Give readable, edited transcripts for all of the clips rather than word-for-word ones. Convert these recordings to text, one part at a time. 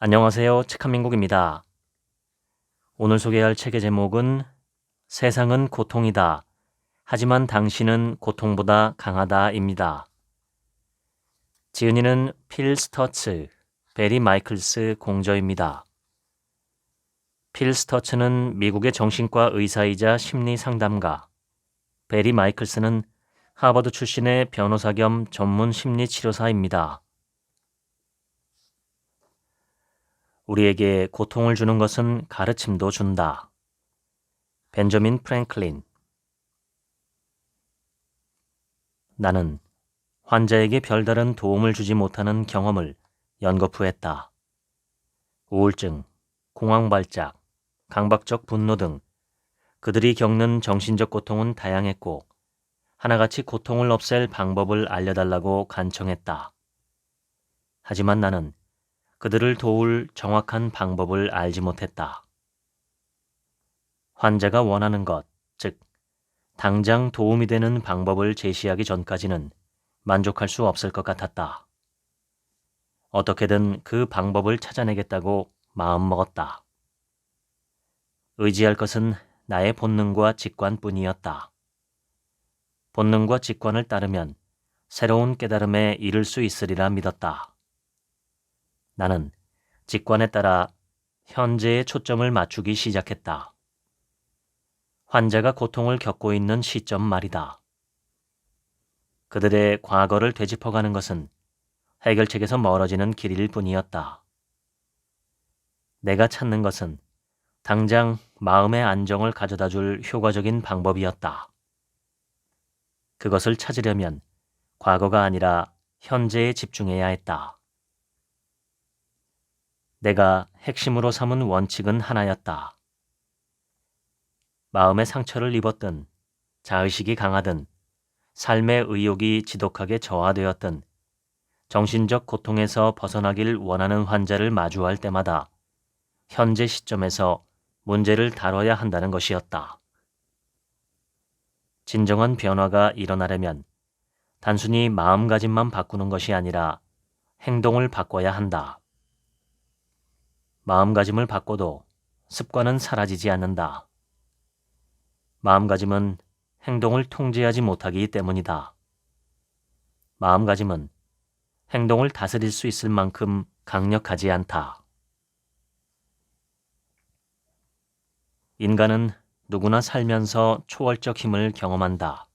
안녕하세요. 측한민국입니다. 오늘 소개할 책의 제목은 세상은 고통이다. 하지만 당신은 고통보다 강하다입니다. 지은이는 필 스터츠, 베리 마이클스 공저입니다. 필 스터츠는 미국의 정신과 의사이자 심리 상담가, 베리 마이클스는 하버드 출신의 변호사 겸 전문 심리 치료사입니다. 우리에게 고통을 주는 것은 가르침도 준다. 벤저민 프랭클린. 나는 환자에게 별다른 도움을 주지 못하는 경험을 연거푸했다. 우울증, 공황발작, 강박적 분노 등 그들이 겪는 정신적 고통은 다양했고 하나같이 고통을 없앨 방법을 알려달라고 간청했다. 하지만 나는 그들을 도울 정확한 방법을 알지 못했다. 환자가 원하는 것, 즉 당장 도움이 되는 방법을 제시하기 전까지는 만족할 수 없을 것 같았다. 어떻게든 그 방법을 찾아내겠다고 마음먹었다. 의지할 것은 나의 본능과 직관뿐이었다. 본능과 직관을 따르면 새로운 깨달음에 이를 수 있으리라 믿었다. 나는 직관에 따라 현재에 초점을 맞추기 시작했다. 환자가 고통을 겪고 있는 시점 말이다. 그들의 과거를 되짚어가는 것은 해결책에서 멀어지는 길일 뿐이었다. 내가 찾는 것은 당장 마음의 안정을 가져다 줄 효과적인 방법이었다. 그것을 찾으려면 과거가 아니라 현재에 집중해야 했다. 내가 핵심으로 삼은 원칙은 하나였다. 마음의 상처를 입었든, 자의식이 강하든, 삶의 의욕이 지독하게 저하되었든, 정신적 고통에서 벗어나길 원하는 환자를 마주할 때마다 현재 시점에서 문제를 다뤄야 한다는 것이었다. 진정한 변화가 일어나려면 단순히 마음가짐만 바꾸는 것이 아니라 행동을 바꿔야 한다. 마음가짐을 바꿔도 습관은 사라지지 않는다. 마음가짐은 행동을 통제하지 못하기 때문이다. 마음가짐은 행동을 다스릴 수 있을 만큼 강력하지 않다. 인간은 누구나 살면서 초월적 힘을 경험한다.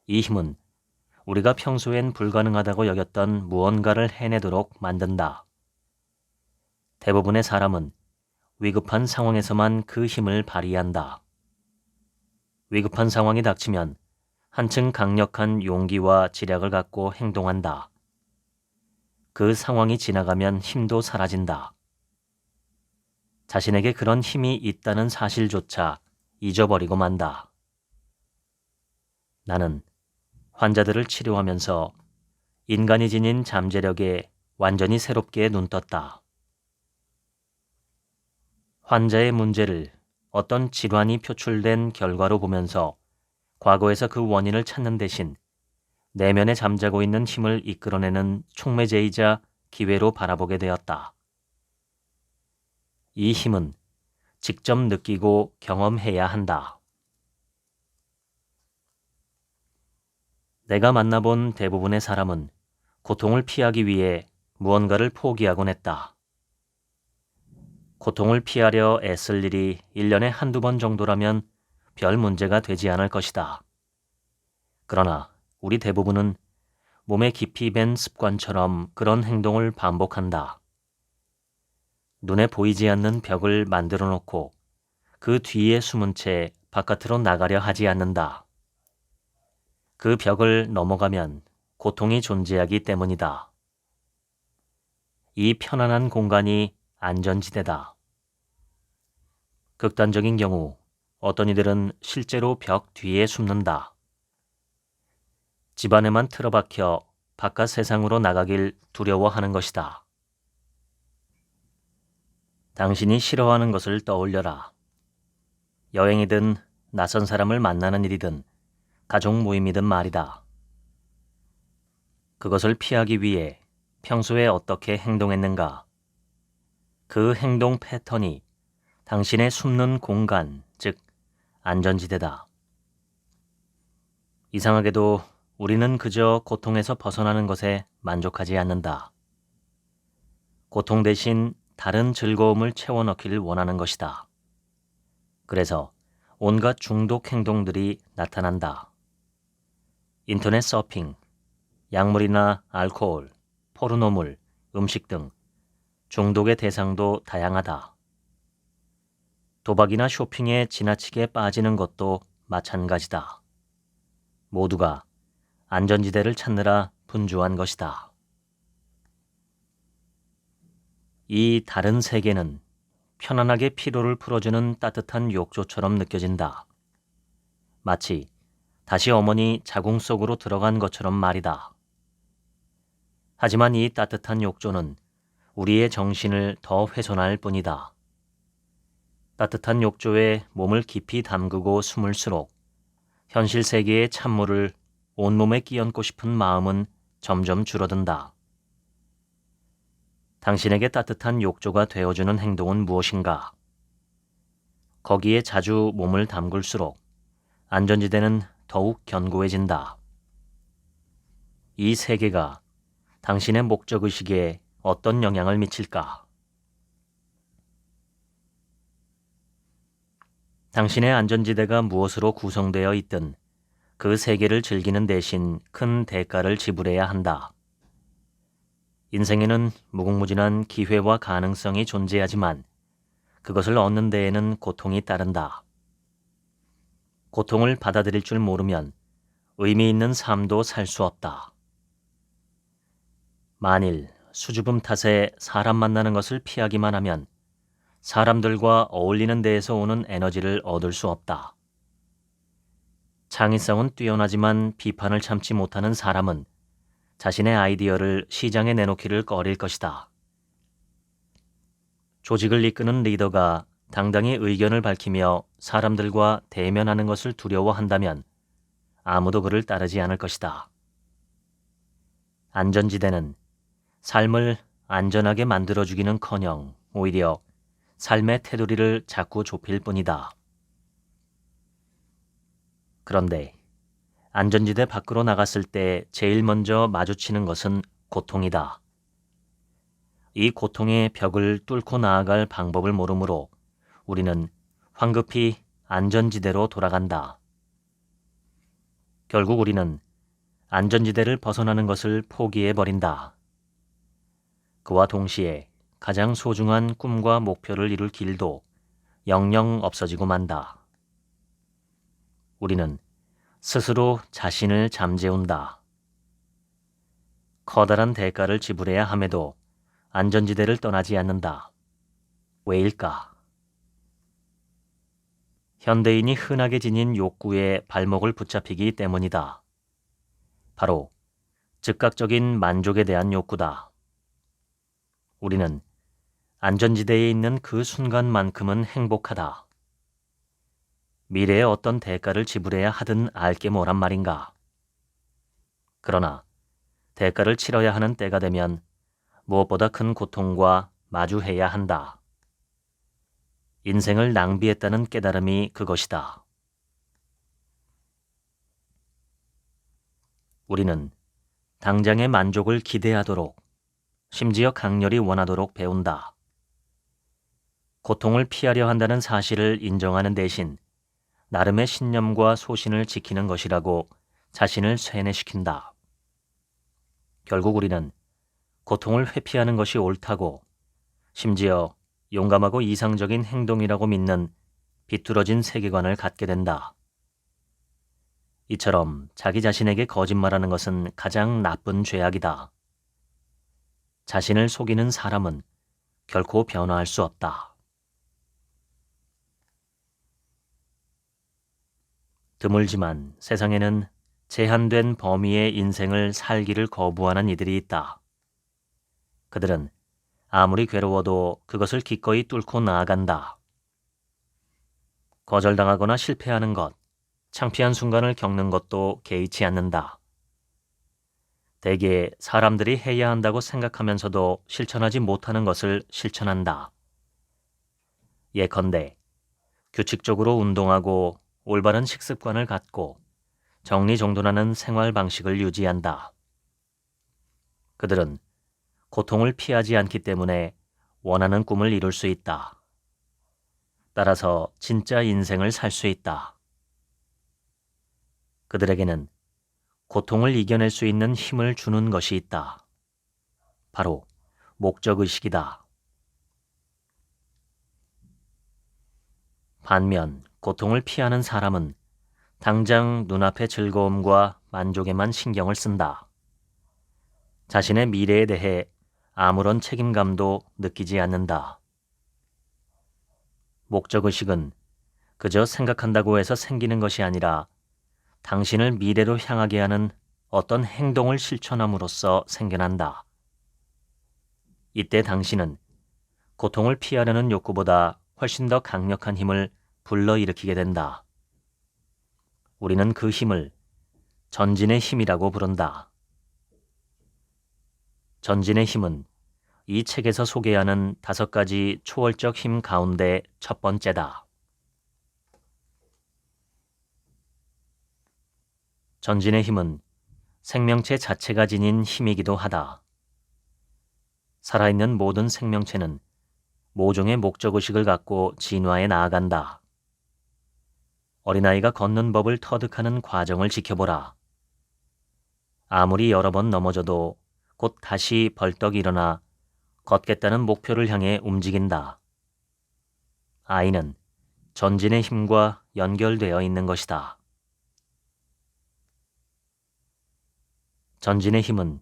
이 힘은 우리가 평소엔 불가능하다고 여겼던 무언가를 해내도록 만든다. 대부분의 사람은 위급한 상황에서만 그 힘을 발휘한다. 위급한 상황이 닥치면 한층 강력한 용기와 지략을 갖고 행동한다. 그 상황이 지나가면 힘도 사라진다. 자신에게 그런 힘이 있다는 사실조차 잊어버리고 만다. 나는 환자들을 치료하면서 인간이 지닌 잠재력에 완전히 새롭게 눈떴다. 환자의 문제를 어떤 질환이 표출된 결과로 보면서 과거에서 그 원인을 찾는 대신 내면에 잠자고 있는 힘을 이끌어내는 촉매제이자 기회로 바라보게 되었다. 이 힘은 직접 느끼고 경험해야 한다. 내가 만나본 대부분의 사람은 고통을 피하기 위해 무언가를 포기하곤 했다. 고통을 피하려 애쓸 일이 1년에 한두 번 정도라면 별 문제가 되지 않을 것이다. 그러나 우리 대부분은 몸에 깊이 밴 습관처럼 그런 행동을 반복한다. 눈에 보이지 않는 벽을 만들어 놓고 그 뒤에 숨은 채 바깥으로 나가려 하지 않는다. 그 벽을 넘어가면 고통이 존재하기 때문이다. 이 편안한 공간이 안전지대다. 극단적인 경우 어떤 이들은 실제로 벽 뒤에 숨는다. 집 안에만 틀어박혀 바깥 세상으로 나가길 두려워하는 것이다. 당신이 싫어하는 것을 떠올려라. 여행이든 낯선 사람을 만나는 일이든 가족 모임이든 말이다. 그것을 피하기 위해 평소에 어떻게 행동했는가? 그 행동 패턴이 당신의 숨는 공간, 즉 안전지대다. 이상하게도 우리는 그저 고통에서 벗어나는 것에 만족하지 않는다. 고통 대신 다른 즐거움을 채워넣기를 원하는 것이다. 그래서 온갖 중독 행동들이 나타난다. 인터넷 서핑, 약물이나 알코올, 포르노물, 음식 등 중독의 대상도 다양하다. 도박이나 쇼핑에 지나치게 빠지는 것도 마찬가지다. 모두가 안전지대를 찾느라 분주한 것이다. 이 다른 세계는 편안하게 피로를 풀어주는 따뜻한 욕조처럼 느껴진다. 마치 다시 어머니 자궁 속으로 들어간 것처럼 말이다. 하지만 이 따뜻한 욕조는 우리의 정신을 더 훼손할 뿐이다. 따뜻한 욕조에 몸을 깊이 담그고 숨을수록 현실 세계의 찬물을 온몸에 끼얹고 싶은 마음은 점점 줄어든다. 당신에게 따뜻한 욕조가 되어주는 행동은 무엇인가? 거기에 자주 몸을 담글수록 안전지대는 더욱 견고해진다. 이 세계가 당신의 목적의식에 어떤 영향을 미칠까? 당신의 안전지대가 무엇으로 구성되어 있든 그 세계를 즐기는 대신 큰 대가를 지불해야 한다. 인생에는 무궁무진한 기회와 가능성이 존재하지만 그것을 얻는 데에는 고통이 따른다. 고통을 받아들일 줄 모르면 의미 있는 삶도 살 수 없다. 만일 수줍음 탓에 사람 만나는 것을 피하기만 하면 사람들과 어울리는 데에서 오는 에너지를 얻을 수 없다. 창의성은 뛰어나지만 비판을 참지 못하는 사람은 자신의 아이디어를 시장에 내놓기를 꺼릴 것이다. 조직을 이끄는 리더가 당당히 의견을 밝히며 사람들과 대면하는 것을 두려워한다면 아무도 그를 따르지 않을 것이다. 안전지대는 삶을 안전하게 만들어주기는커녕 오히려 삶의 테두리를 자꾸 좁힐 뿐이다. 그런데 안전지대 밖으로 나갔을 때 제일 먼저 마주치는 것은 고통이다. 이 고통의 벽을 뚫고 나아갈 방법을 모르므로 우리는 황급히 안전지대로 돌아간다. 결국 우리는 안전지대를 벗어나는 것을 포기해버린다. 그와 동시에 가장 소중한 꿈과 목표를 이룰 길도 영영 없어지고 만다. 우리는 스스로 자신을 잠재운다. 커다란 대가를 지불해야 함에도 안전지대를 떠나지 않는다. 왜일까? 현대인이 흔하게 지닌 욕구에 발목을 붙잡히기 때문이다. 바로 즉각적인 만족에 대한 욕구다. 우리는 안전지대에 있는 그 순간만큼은 행복하다. 미래에 어떤 대가를 지불해야 하든 알게 뭐란 말인가. 그러나 대가를 치러야 하는 때가 되면 무엇보다 큰 고통과 마주해야 한다. 인생을 낭비했다는 깨달음이 그것이다. 우리는 당장의 만족을 기대하도록, 심지어 강렬히 원하도록 배운다. 고통을 피하려 한다는 사실을 인정하는 대신 나름의 신념과 소신을 지키는 것이라고 자신을 세뇌시킨다. 결국 우리는 고통을 회피하는 것이 옳다고, 심지어 용감하고 이상적인 행동이라고 믿는 비뚤어진 세계관을 갖게 된다. 이처럼 자기 자신에게 거짓말하는 것은 가장 나쁜 죄악이다. 자신을 속이는 사람은 결코 변화할 수 없다. 드물지만 세상에는 제한된 범위의 인생을 살기를 거부하는 이들이 있다. 그들은 아무리 괴로워도 그것을 기꺼이 뚫고 나아간다. 거절당하거나 실패하는 것, 창피한 순간을 겪는 것도 개의치 않는다. 대개 사람들이 해야 한다고 생각하면서도 실천하지 못하는 것을 실천한다. 예컨대 규칙적으로 운동하고 올바른 식습관을 갖고 정리정돈하는 생활 방식을 유지한다. 그들은 고통을 피하지 않기 때문에 원하는 꿈을 이룰 수 있다. 따라서 진짜 인생을 살 수 있다. 그들에게는 고통을 이겨낼 수 있는 힘을 주는 것이 있다. 바로 목적의식이다. 반면 고통을 피하는 사람은 당장 눈앞의 즐거움과 만족에만 신경을 쓴다. 자신의 미래에 대해 아무런 책임감도 느끼지 않는다. 목적의식은 그저 생각한다고 해서 생기는 것이 아니라 당신을 미래로 향하게 하는 어떤 행동을 실천함으로써 생겨난다. 이때 당신은 고통을 피하려는 욕구보다 훨씬 더 강력한 힘을 불러일으키게 된다. 우리는 그 힘을 전진의 힘이라고 부른다. 전진의 힘은 이 책에서 소개하는 5가지 초월적 힘 가운데 첫 번째다. 전진의 힘은 생명체 자체가 지닌 힘이기도 하다. 살아있는 모든 생명체는 모종의 목적의식을 갖고 진화해 나아간다. 어린아이가 걷는 법을 터득하는 과정을 지켜보라. 아무리 여러 번 넘어져도 곧 다시 벌떡 일어나 걷겠다는 목표를 향해 움직인다. 아이는 전진의 힘과 연결되어 있는 것이다. 전진의 힘은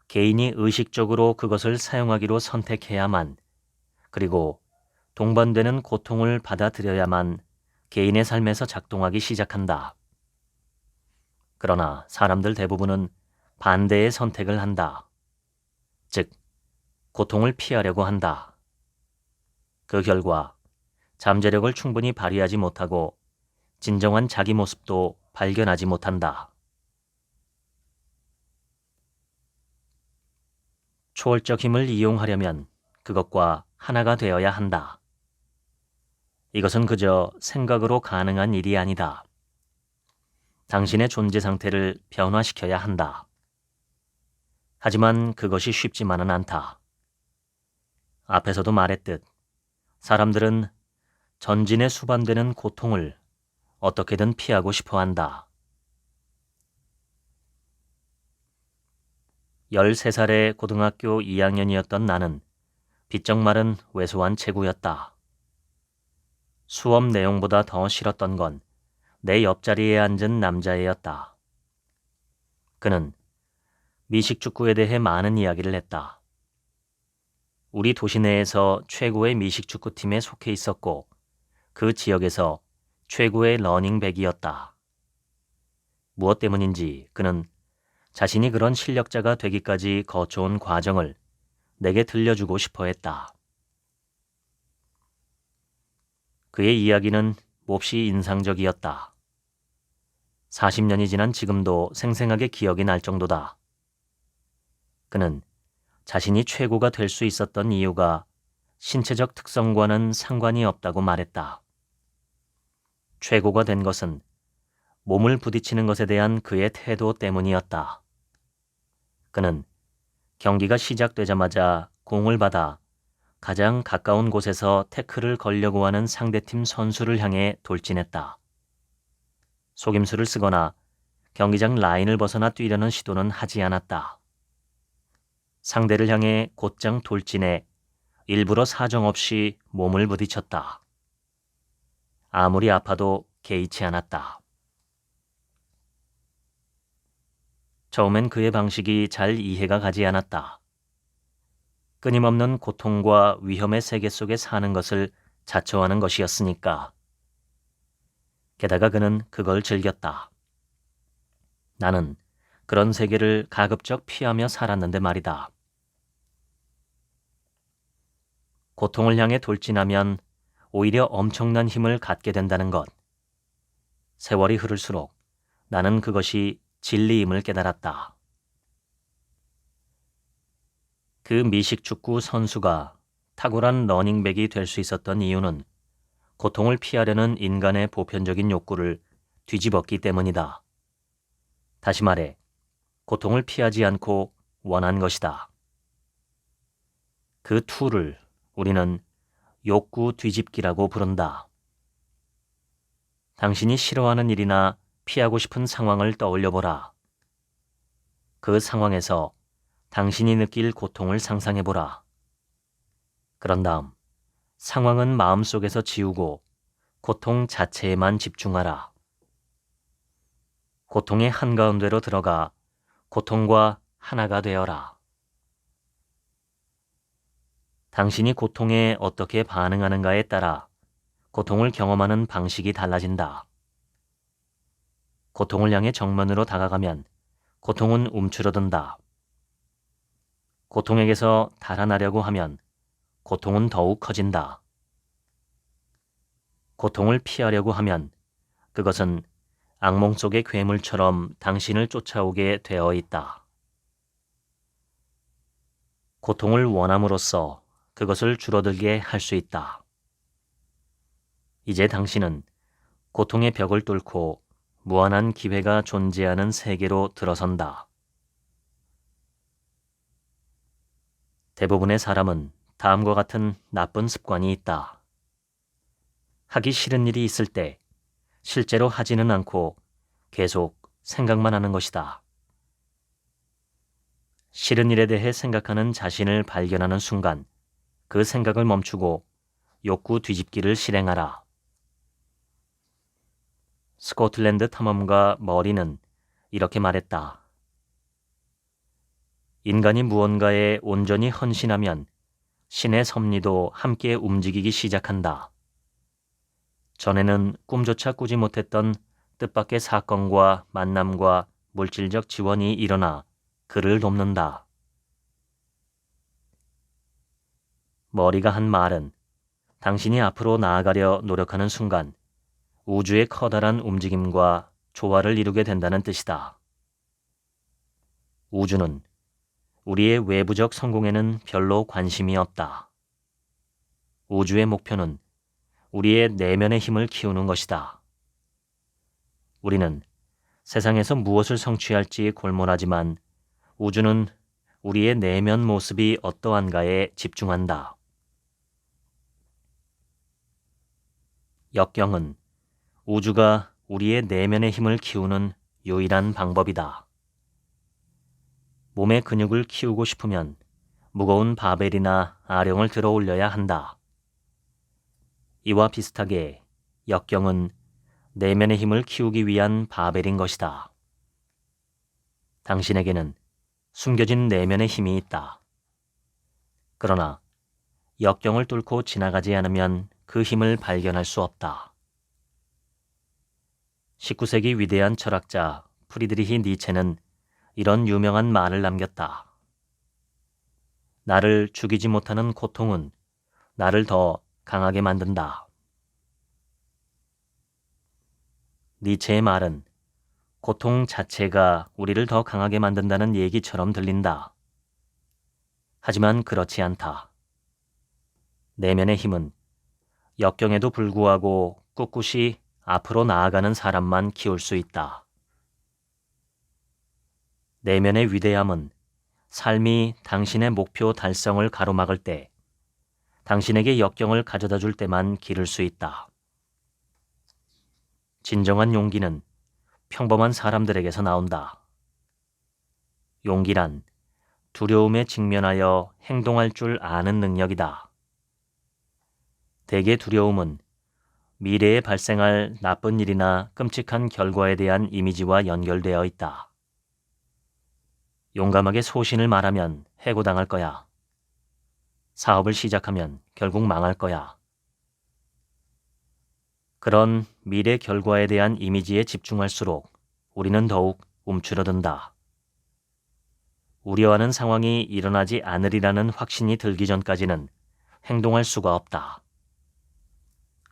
개인이 의식적으로 그것을 사용하기로 선택해야만, 그리고 동반되는 고통을 받아들여야만 개인의 삶에서 작동하기 시작한다. 그러나 사람들 대부분은 반대의 선택을 한다. 즉, 고통을 피하려고 한다. 그 결과 잠재력을 충분히 발휘하지 못하고 진정한 자기 모습도 발견하지 못한다. 초월적 힘을 이용하려면 그것과 하나가 되어야 한다. 이것은 그저 생각으로 가능한 일이 아니다. 당신의 존재 상태를 변화시켜야 한다. 하지만 그것이 쉽지만은 않다. 앞에서도 말했듯 사람들은 전진에 수반되는 고통을 어떻게든 피하고 싶어 한다. 13살의 고등학교 2학년이었던 나는 비쩍 마른 왜소한 체구였다. 수업 내용보다 더 싫었던 건 내 옆자리에 앉은 남자애였다. 그는 미식축구에 대해 많은 이야기를 했다. 우리 도시 내에서 최고의 미식축구팀에 속해 있었고 그 지역에서 최고의 러닝백이었다. 무엇 때문인지 그는 자신이 그런 실력자가 되기까지 거쳐온 과정을 내게 들려주고 싶어 했다. 그의 이야기는 몹시 인상적이었다. 40년이 지난 지금도 생생하게 기억이 날 정도다. 그는 자신이 최고가 될 수 있었던 이유가 신체적 특성과는 상관이 없다고 말했다. 최고가 된 것은 몸을 부딪히는 것에 대한 그의 태도 때문이었다. 그는 경기가 시작되자마자 공을 받아 가장 가까운 곳에서 태클을 걸려고 하는 상대팀 선수를 향해 돌진했다. 속임수를 쓰거나 경기장 라인을 벗어나 뛰려는 시도는 하지 않았다. 상대를 향해 곧장 돌진해 일부러 사정없이 몸을 부딪혔다. 아무리 아파도 개의치 않았다. 처음엔 그의 방식이 잘 이해가 가지 않았다. 끊임없는 고통과 위험의 세계 속에 사는 것을 자처하는 것이었으니까. 게다가 그는 그걸 즐겼다. 나는 그런 세계를 가급적 피하며 살았는데 말이다. 고통을 향해 돌진하면 오히려 엄청난 힘을 갖게 된다는 것. 세월이 흐를수록 나는 그것이 진리임을 깨달았다. 그 미식축구 선수가 탁월한 러닝백이 될 수 있었던 이유는 고통을 피하려는 인간의 보편적인 욕구를 뒤집었기 때문이다. 다시 말해, 고통을 피하지 않고 원한 것이다. 그 툴을 우리는 욕구 뒤집기라고 부른다. 당신이 싫어하는 일이나 피하고 싶은 상황을 떠올려 보라. 그 상황에서 당신이 느낄 고통을 상상해 보라. 그런 다음 상황은 마음속에서 지우고 고통 자체에만 집중하라. 고통의 한가운데로 들어가 고통과 하나가 되어라. 당신이 고통에 어떻게 반응하는가에 따라 고통을 경험하는 방식이 달라진다. 고통을 향해 정면으로 다가가면 고통은 움츠러든다. 고통에게서 달아나려고 하면 고통은 더욱 커진다. 고통을 피하려고 하면 그것은 악몽 속의 괴물처럼 당신을 쫓아오게 되어 있다. 고통을 원함으로써 그것을 줄어들게 할 수 있다. 이제 당신은 고통의 벽을 뚫고 무한한 기회가 존재하는 세계로 들어선다. 대부분의 사람은 다음과 같은 나쁜 습관이 있다. 하기 싫은 일이 있을 때 실제로 하지는 않고 계속 생각만 하는 것이다. 싫은 일에 대해 생각하는 자신을 발견하는 순간 그 생각을 멈추고 욕구 뒤집기를 실행하라. 스코틀랜드 탐험가 머리는 이렇게 말했다. 인간이 무언가에 온전히 헌신하면 신의 섭리도 함께 움직이기 시작한다. 전에는 꿈조차 꾸지 못했던 뜻밖의 사건과 만남과 물질적 지원이 일어나 그를 돕는다. 머리가 한 말은 당신이 앞으로 나아가려 노력하는 순간 우주의 커다란 움직임과 조화를 이루게 된다는 뜻이다. 우주는 우리의 외부적 성공에는 별로 관심이 없다. 우주의 목표는 우리의 내면의 힘을 키우는 것이다. 우리는 세상에서 무엇을 성취할지 골몰하지만 우주는 우리의 내면 모습이 어떠한가에 집중한다. 역경은 우주가 우리의 내면의 힘을 키우는 유일한 방법이다. 몸의 근육을 키우고 싶으면 무거운 바벨이나 아령을 들어 올려야 한다. 이와 비슷하게 역경은 내면의 힘을 키우기 위한 바벨인 것이다. 당신에게는 숨겨진 내면의 힘이 있다. 그러나 역경을 뚫고 지나가지 않으면 그 힘을 발견할 수 없다. 19세기 위대한 철학자 프리드리히 니체는 이런 유명한 말을 남겼다. 나를 죽이지 못하는 고통은 나를 더 강하게 만든다. 니체의 말은 고통 자체가 우리를 더 강하게 만든다는 얘기처럼 들린다. 하지만 그렇지 않다. 내면의 힘은 역경에도 불구하고 꿋꿋이 앞으로 나아가는 사람만 키울 수 있다. 내면의 위대함은 삶이 당신의 목표 달성을 가로막을 때 당신에게 역경을 가져다 줄 때만 기를 수 있다. 진정한 용기는 평범한 사람들에게서 나온다. 용기란 두려움에 직면하여 행동할 줄 아는 능력이다. 대개 두려움은 미래에 발생할 나쁜 일이나 끔찍한 결과에 대한 이미지와 연결되어 있다. 용감하게 소신을 말하면 해고당할 거야. 사업을 시작하면 결국 망할 거야. 그런 미래 결과에 대한 이미지에 집중할수록 우리는 더욱 움츠러든다. 우려하는 상황이 일어나지 않으리라는 확신이 들기 전까지는 행동할 수가 없다.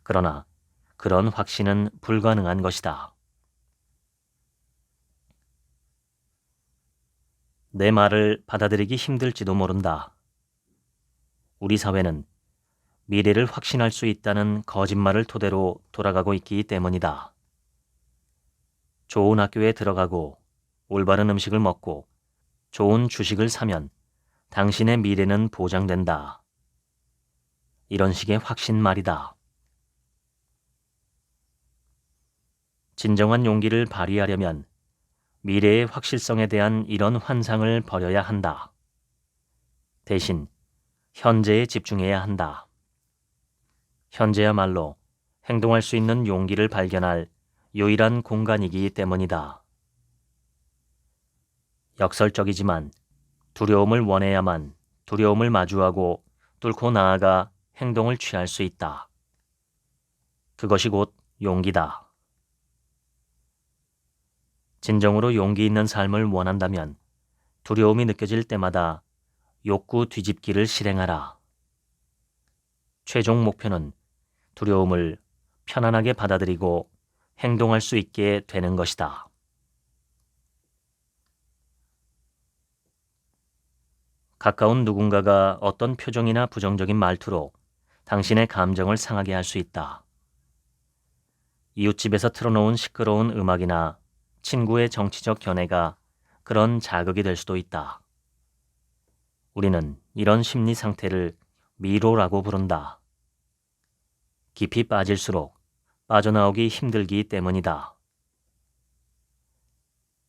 그러나 그런 확신은 불가능한 것이다. 내 말을 받아들이기 힘들지도 모른다. 우리 사회는 미래를 확신할 수 있다는 거짓말을 토대로 돌아가고 있기 때문이다. 좋은 학교에 들어가고 올바른 음식을 먹고 좋은 주식을 사면 당신의 미래는 보장된다. 이런 식의 확신 말이다. 진정한 용기를 발휘하려면 미래의 확실성에 대한 이런 환상을 버려야 한다. 대신 현재에 집중해야 한다. 현재야말로 행동할 수 있는 용기를 발견할 유일한 공간이기 때문이다. 역설적이지만 두려움을 원해야만 두려움을 마주하고 뚫고 나아가 행동을 취할 수 있다. 그것이 곧 용기다. 진정으로 용기 있는 삶을 원한다면 두려움이 느껴질 때마다 욕구 뒤집기를 실행하라. 최종 목표는 두려움을 편안하게 받아들이고 행동할 수 있게 되는 것이다. 가까운 누군가가 어떤 표정이나 부정적인 말투로 당신의 감정을 상하게 할 수 있다. 이웃집에서 틀어놓은 시끄러운 음악이나 친구의 정치적 견해가 그런 자극이 될 수도 있다. 우리는 이런 심리 상태를 미로라고 부른다. 깊이 빠질수록 빠져나오기 힘들기 때문이다.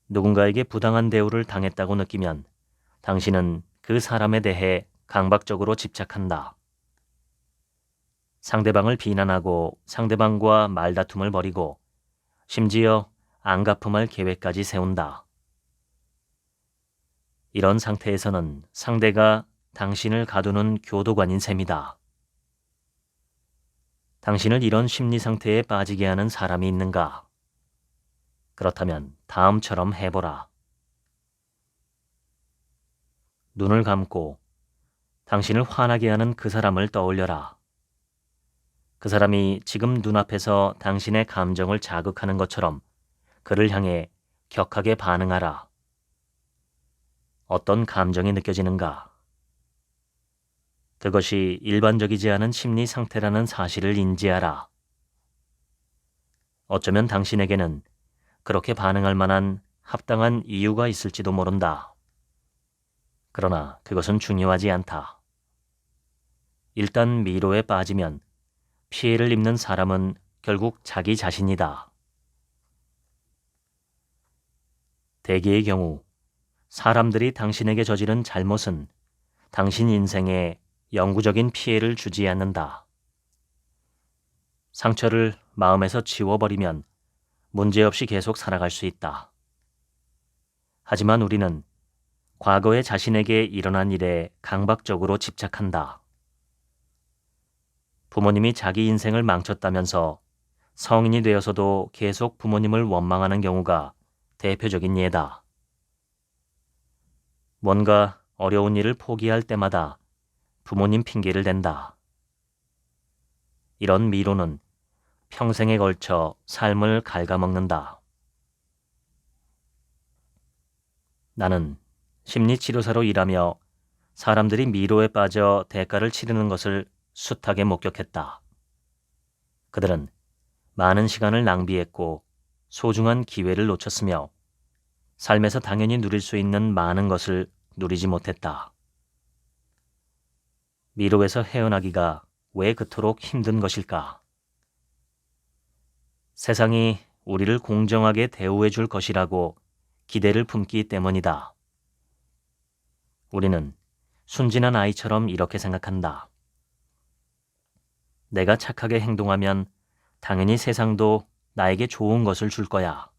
누군가에게 부당한 대우를 당했다고 느끼면 당신은 그 사람에 대해 강박적으로 집착한다. 상대방을 비난하고 상대방과 말다툼을 벌이고 심지어 안갚음할 계획까지 세운다. 이런 상태에서는 상대가 당신을 가두는 교도관인 셈이다. 당신을 이런 심리 상태에 빠지게 하는 사람이 있는가? 그렇다면 다음처럼 해보라. 눈을 감고 당신을 화나게 하는 그 사람을 떠올려라. 그 사람이 지금 눈앞에서 당신의 감정을 자극하는 것처럼 그를 향해 격하게 반응하라. 어떤 감정이 느껴지는가? 그것이 일반적이지 않은 심리 상태라는 사실을 인지하라. 어쩌면 당신에게는 그렇게 반응할 만한 합당한 이유가 있을지도 모른다. 그러나 그것은 중요하지 않다. 일단 미로에 빠지면 피해를 입는 사람은 결국 자기 자신이다. 대개의 경우 사람들이 당신에게 저지른 잘못은 당신 인생에 영구적인 피해를 주지 않는다. 상처를 마음에서 지워버리면 문제없이 계속 살아갈 수 있다. 하지만 우리는 과거의 자신에게 일어난 일에 강박적으로 집착한다. 부모님이 자기 인생을 망쳤다면서 성인이 되어서도 계속 부모님을 원망하는 경우가 대표적인 예다. 뭔가 어려운 일을 포기할 때마다 부모님 핑계를 댄다. 이런 미로는 평생에 걸쳐 삶을 갉아먹는다. 나는 심리치료사로 일하며 사람들이 미로에 빠져 대가를 치르는 것을 숱하게 목격했다. 그들은 많은 시간을 낭비했고 소중한 기회를 놓쳤으며 삶에서 당연히 누릴 수 있는 많은 것을 누리지 못했다. 미로에서 헤어나기가 왜 그토록 힘든 것일까? 세상이 우리를 공정하게 대우해 줄 것이라고 기대를 품기 때문이다. 우리는 순진한 아이처럼 이렇게 생각한다. 내가 착하게 행동하면 당연히 세상도 나에게 좋은 것을 줄 거야.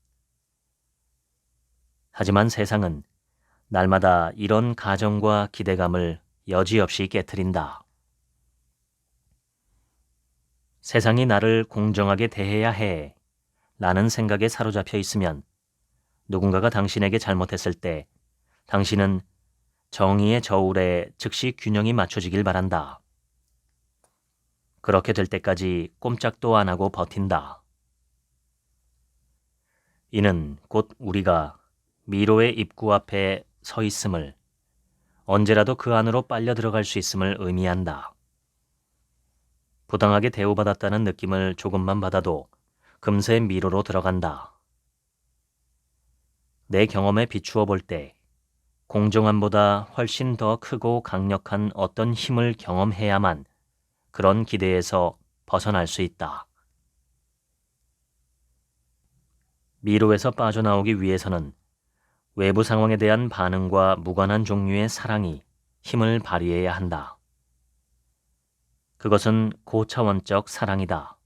하지만 세상은 날마다 이런 가정과 기대감을 여지없이 깨트린다. 세상이 나를 공정하게 대해야 해 라는 생각에 사로잡혀 있으면 누군가가 당신에게 잘못했을 때 당신은 정의의 저울에 즉시 균형이 맞춰지길 바란다. 그렇게 될 때까지 꼼짝도 안 하고 버틴다. 이는 곧 우리가 미로의 입구 앞에 서 있음을, 언제라도 그 안으로 빨려 들어갈 수 있음을 의미한다. 부당하게 대우받았다는 느낌을 조금만 받아도 금세 미로로 들어간다. 내 경험에 비추어 볼 때 공정함보다 훨씬 더 크고 강력한 어떤 힘을 경험해야만 그런 기대에서 벗어날 수 있다. 미로에서 빠져나오기 위해서는 외부 상황에 대한 반응과 무관한 종류의 사랑이 힘을 발휘해야 한다. 그것은 고차원적 사랑이다.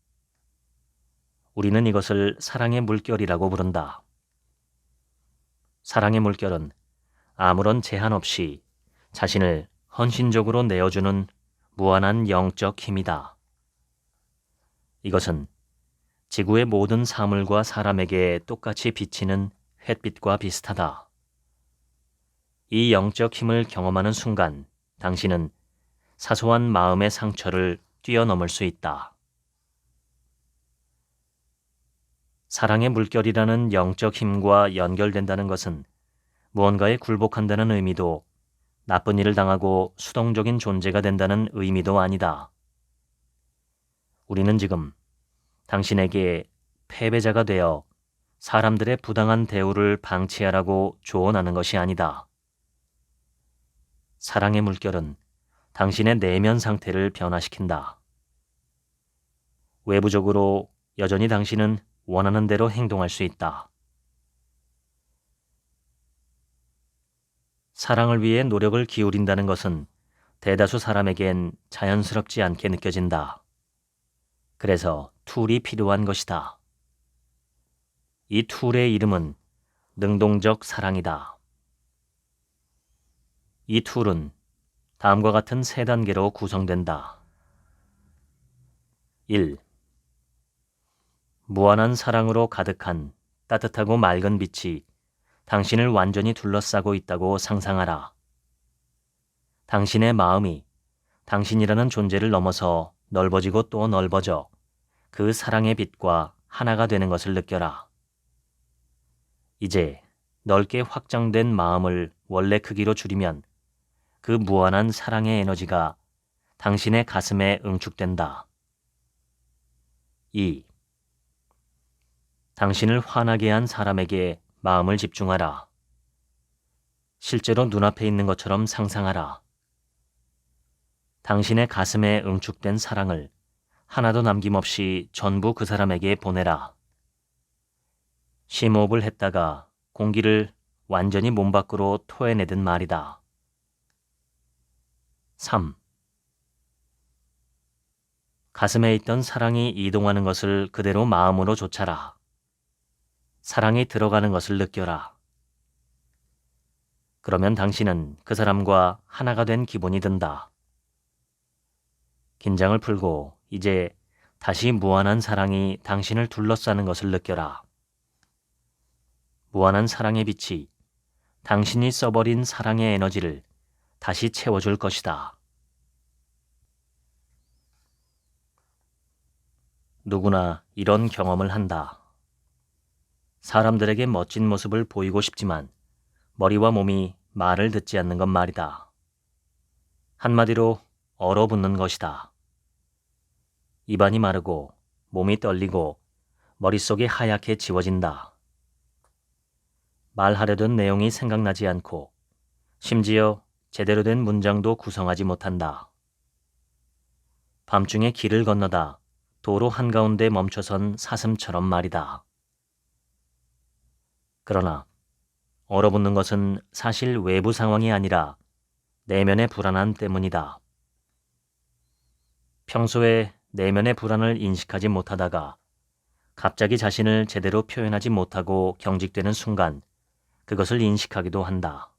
우리는 이것을 사랑의 물결이라고 부른다. 사랑의 물결은 아무런 제한 없이 자신을 헌신적으로 내어주는 무한한 영적 힘이다. 이것은 지구의 모든 사물과 사람에게 똑같이 비치는 햇빛과 비슷하다. 이 영적 힘을 경험하는 순간 당신은 사소한 마음의 상처를 뛰어넘을 수 있다. 사랑의 물결이라는 영적 힘과 연결된다는 것은 무언가에 굴복한다는 의미도 나쁜 일을 당하고 수동적인 존재가 된다는 의미도 아니다. 우리는 지금 당신에게 패배자가 되어 사람들의 부당한 대우를 방치하라고 조언하는 것이 아니다. 사랑의 물결은 당신의 내면 상태를 변화시킨다. 외부적으로 여전히 당신은 원하는 대로 행동할 수 있다. 사랑을 위해 노력을 기울인다는 것은 대다수 사람에겐 자연스럽지 않게 느껴진다. 그래서 툴이 필요한 것이다. 이 툴의 이름은 능동적 사랑이다. 이 툴은 다음과 같은 세 단계로 구성된다. 1. 무한한 사랑으로 가득한 따뜻하고 맑은 빛이 당신을 완전히 둘러싸고 있다고 상상하라. 당신의 마음이 당신이라는 존재를 넘어서 넓어지고 또 넓어져 그 사랑의 빛과 하나가 되는 것을 느껴라. 이제 넓게 확장된 마음을 원래 크기로 줄이면 그 무한한 사랑의 에너지가 당신의 가슴에 응축된다. 2. 당신을 화나게 한 사람에게 마음을 집중하라. 실제로 눈앞에 있는 것처럼 상상하라. 당신의 가슴에 응축된 사랑을 하나도 남김없이 전부 그 사람에게 보내라. 심호흡을 했다가 공기를 완전히 몸 밖으로 토해내듯 말이다. 3. 가슴에 있던 사랑이 이동하는 것을 그대로 마음으로 좇아라. 사랑이 들어가는 것을 느껴라. 그러면 당신은 그 사람과 하나가 된 기분이 든다. 긴장을 풀고 이제 다시 무한한 사랑이 당신을 둘러싸는 것을 느껴라. 무한한 사랑의 빛이 당신이 써버린 사랑의 에너지를 다시 채워줄 것이다. 누구나 이런 경험을 한다. 사람들에게 멋진 모습을 보이고 싶지만 머리와 몸이 말을 듣지 않는 건 말이다. 한마디로 얼어붙는 것이다. 입안이 마르고 몸이 떨리고 머릿속이 하얗게 지워진다. 말하려던 내용이 생각나지 않고 심지어 제대로 된 문장도 구성하지 못한다. 밤중에 길을 건너다 도로 한가운데 멈춰선 사슴처럼 말이다. 그러나 얼어붙는 것은 사실 외부 상황이 아니라 내면의 불안함 때문이다. 평소에 내면의 불안을 인식하지 못하다가 갑자기 자신을 제대로 표현하지 못하고 경직되는 순간 그것을 인식하기도 한다.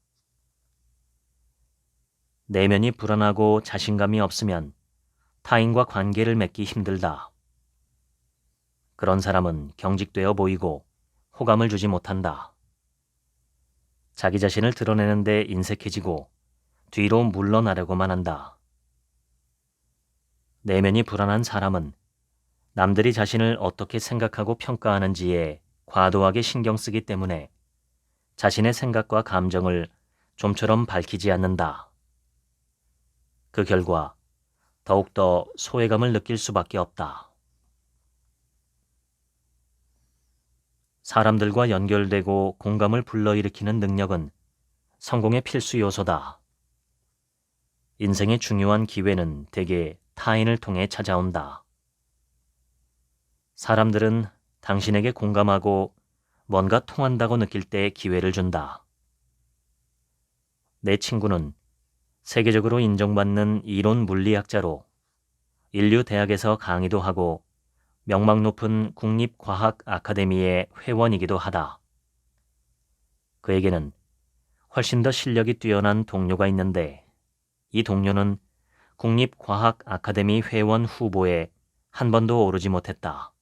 내면이 불안하고 자신감이 없으면 타인과 관계를 맺기 힘들다. 그런 사람은 경직되어 보이고 호감을 주지 못한다. 자기 자신을 드러내는데 인색해지고 뒤로 물러나려고만 한다. 내면이 불안한 사람은 남들이 자신을 어떻게 생각하고 평가하는지에 과도하게 신경 쓰기 때문에 자신의 생각과 감정을 좀처럼 밝히지 않는다. 그 결과 더욱더 소외감을 느낄 수밖에 없다. 사람들과 연결되고 공감을 불러일으키는 능력은 성공의 필수 요소다. 인생의 중요한 기회는 대개 타인을 통해 찾아온다. 사람들은 당신에게 공감하고 뭔가 통한다고 느낄 때 기회를 준다. 내 친구는 세계적으로 인정받는 이론 물리학자로 인류 대학에서 강의도 하고 명망 높은 국립과학 아카데미의 회원이기도 하다. 그에게는 훨씬 더 실력이 뛰어난 동료가 있는데 이 동료는 국립과학 아카데미 회원 후보에 한 번도 오르지 못했다.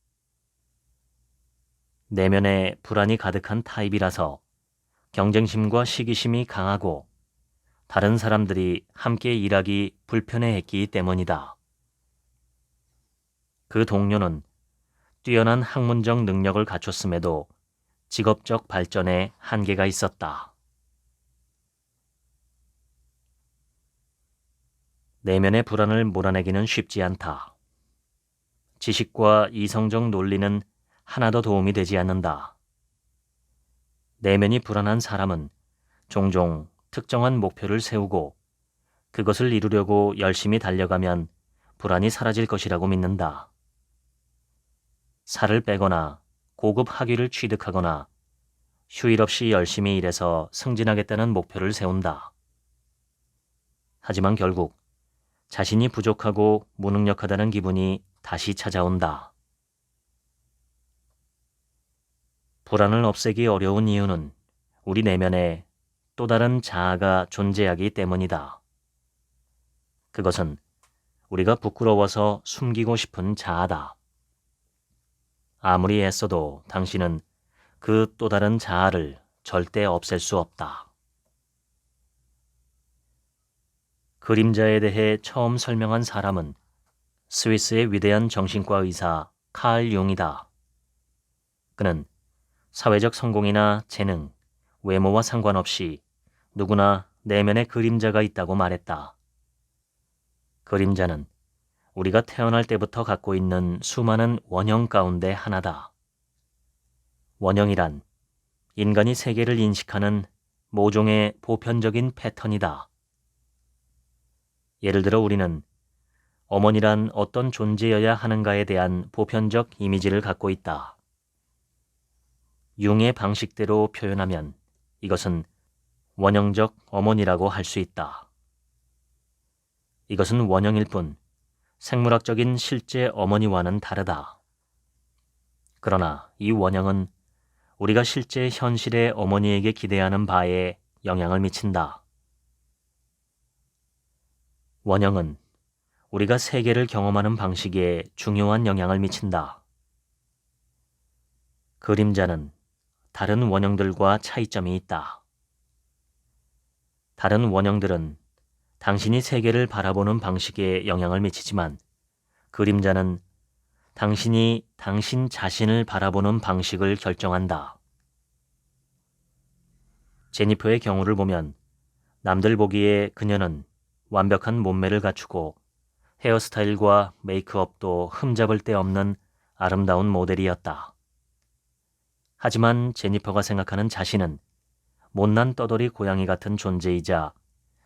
내면에 불안이 가득한 타입이라서 경쟁심과 시기심이 강하고 다른 사람들이 함께 일하기 불편해했기 때문이다. 그 동료는 뛰어난 학문적 능력을 갖췄음에도 직업적 발전에 한계가 있었다. 내면의 불안을 몰아내기는 쉽지 않다. 지식과 이성적 논리는 하나도 도움이 되지 않는다. 내면이 불안한 사람은 종종 특정한 목표를 세우고 그것을 이루려고 열심히 달려가면 불안이 사라질 것이라고 믿는다. 살을 빼거나 고급 학위를 취득하거나 휴일 없이 열심히 일해서 승진하겠다는 목표를 세운다. 하지만 결국 자신이 부족하고 무능력하다는 기분이 다시 찾아온다. 불안을 없애기 어려운 이유는 우리 내면에 또 다른 자아가 존재하기 때문이다. 그것은 우리가 부끄러워서 숨기고 싶은 자아다. 아무리 애써도 당신은 그 또 다른 자아를 절대 없앨 수 없다. 그림자에 대해 처음 설명한 사람은 스위스의 위대한 정신과 의사 칼 융이다. 그는 사회적 성공이나 재능, 외모와 상관없이 누구나 내면에 그림자가 있다고 말했다. 그림자는 우리가 태어날 때부터 갖고 있는 수많은 원형 가운데 하나다. 원형이란 인간이 세계를 인식하는 모종의 보편적인 패턴이다. 예를 들어 우리는 어머니란 어떤 존재여야 하는가에 대한 보편적 이미지를 갖고 있다. 융의 방식대로 표현하면 이것은 원형적 어머니라고 할 수 있다. 이것은 원형일 뿐 생물학적인 실제 어머니와는 다르다. 그러나 이 원형은 우리가 실제 현실의 어머니에게 기대하는 바에 영향을 미친다. 원형은 우리가 세계를 경험하는 방식에 중요한 영향을 미친다. 그림자는 다른 원형들과 차이점이 있다. 다른 원형들은 당신이 세계를 바라보는 방식에 영향을 미치지만 그림자는 당신이 당신 자신을 바라보는 방식을 결정한다. 제니퍼의 경우를 보면 남들 보기에 그녀는 완벽한 몸매를 갖추고 헤어스타일과 메이크업도 흠잡을 데 없는 아름다운 모델이었다. 하지만 제니퍼가 생각하는 자신은 못난 떠돌이 고양이 같은 존재이자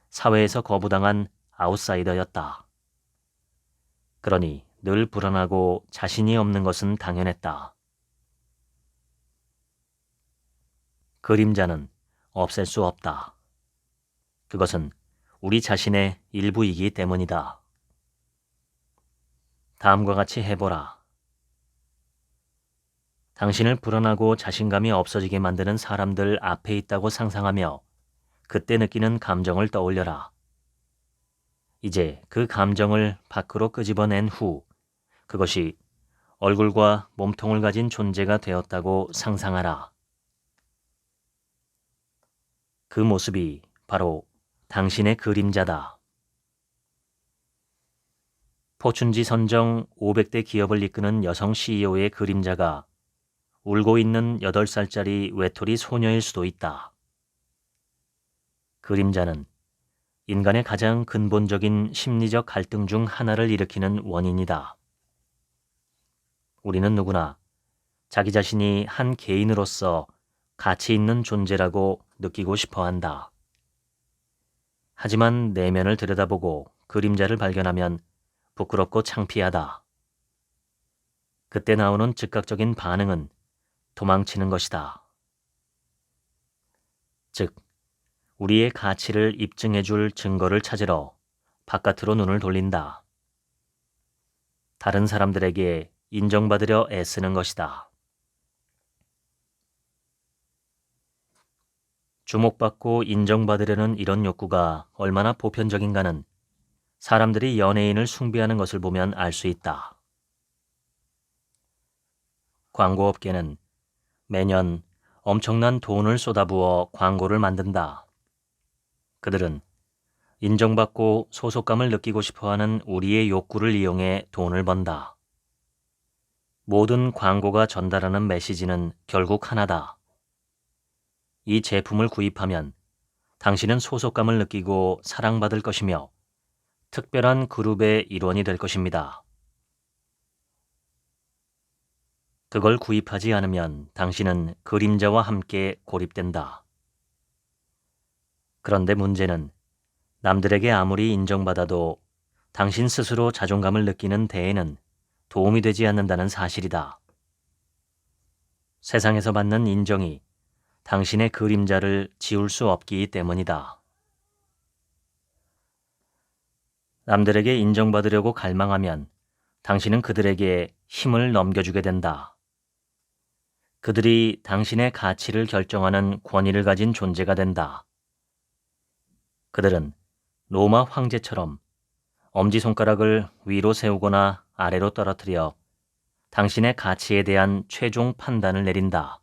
사회에서 거부당한 아웃사이더였다. 그러니 늘 불안하고 자신이 없는 것은 당연했다. 그림자는 없앨 수 없다. 그것은 우리 자신의 일부이기 때문이다. 다음과 같이 해보라. 당신을 불안하고 자신감이 없어지게 만드는 사람들 앞에 있다고 상상하며 그때 느끼는 감정을 떠올려라. 이제 그 감정을 밖으로 끄집어낸 후 그것이 얼굴과 몸통을 가진 존재가 되었다고 상상하라. 그 모습이 바로 당신의 그림자다. 포춘지 선정 500대 기업을 이끄는 여성 CEO의 그림자가 울고 있는 8살짜리 외톨이 소녀일 수도 있다. 그림자는 인간의 가장 근본적인 심리적 갈등 중 하나를 일으키는 원인이다. 우리는 누구나 자기 자신이 한 개인으로서 가치 있는 존재라고 느끼고 싶어 한다. 하지만 내면을 들여다보고 그림자를 발견하면 부끄럽고 창피하다. 그때 나오는 즉각적인 반응은 도망치는 것이다. 즉, 우리의 가치를 입증해 줄 증거를 찾으러 바깥으로 눈을 돌린다. 다른 사람들에게 인정받으려 애쓰는 것이다. 주목받고 인정받으려는 이런 욕구가 얼마나 보편적인가는 사람들이 연예인을 숭배하는 것을 보면 알 수 있다. 광고업계는 매년 엄청난 돈을 쏟아부어 광고를 만든다. 그들은 인정받고 소속감을 느끼고 싶어하는 우리의 욕구를 이용해 돈을 번다. 모든 광고가 전달하는 메시지는 결국 하나다. 이 제품을 구입하면 당신은 소속감을 느끼고 사랑받을 것이며 특별한 그룹의 일원이 될 것입니다. 그걸 구입하지 않으면 당신은 그림자와 함께 고립된다. 그런데 문제는 남들에게 아무리 인정받아도 당신 스스로 자존감을 느끼는 데에는 도움이 되지 않는다는 사실이다. 세상에서 받는 인정이 당신의 그림자를 지울 수 없기 때문이다. 남들에게 인정받으려고 갈망하면 당신은 그들에게 힘을 넘겨주게 된다. 그들이 당신의 가치를 결정하는 권위를 가진 존재가 된다. 그들은 로마 황제처럼 엄지손가락을 위로 세우거나 아래로 떨어뜨려 당신의 가치에 대한 최종 판단을 내린다.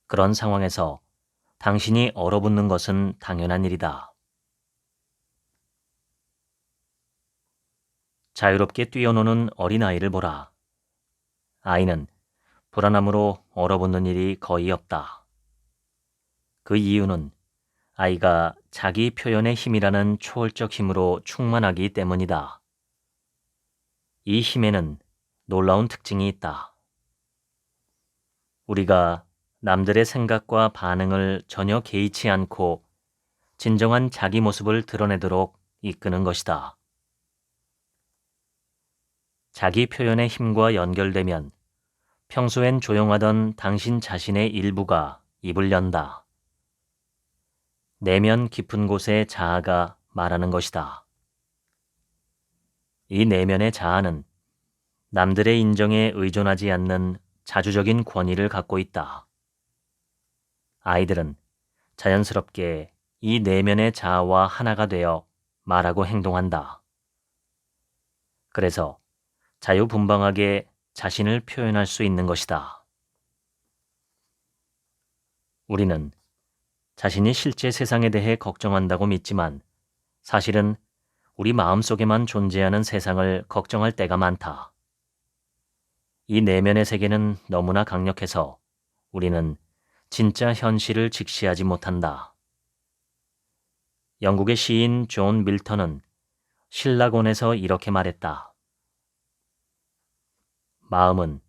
그런 상황에서 당신이 얼어붙는 것은 당연한 일이다. 자유롭게 뛰어노는 어린아이를 보라. 아이는 불안함으로 얼어붙는 일이 거의 없다. 그 이유는 아이가 자기 표현의 힘이라는 초월적 힘으로 충만하기 때문이다. 이 힘에는 놀라운 특징이 있다. 우리가 남들의 생각과 반응을 전혀 개의치 않고 진정한 자기 모습을 드러내도록 이끄는 것이다. 자기 표현의 힘과 연결되면 평소엔 조용하던 당신 자신의 일부가 입을 연다. 내면 깊은 곳의 자아가 말하는 것이다. 이 내면의 자아는 남들의 인정에 의존하지 않는 자주적인 권위를 갖고 있다. 아이들은 자연스럽게 이 내면의 자아와 하나가 되어 말하고 행동한다. 그래서 자유분방하게 자신을 표현할 수 있는 것이다. 우리는 자신이 실제 세상에 대해 걱정한다고 믿지만 사실은 우리 마음속에만 존재하는 세상을 걱정할 때가 많다. 이 내면의 세계는 너무나 강력해서 우리는 진짜 현실을 직시하지 못한다. 영국의 시인 존 밀턴은 신라곤에서 이렇게 말했다. 마음은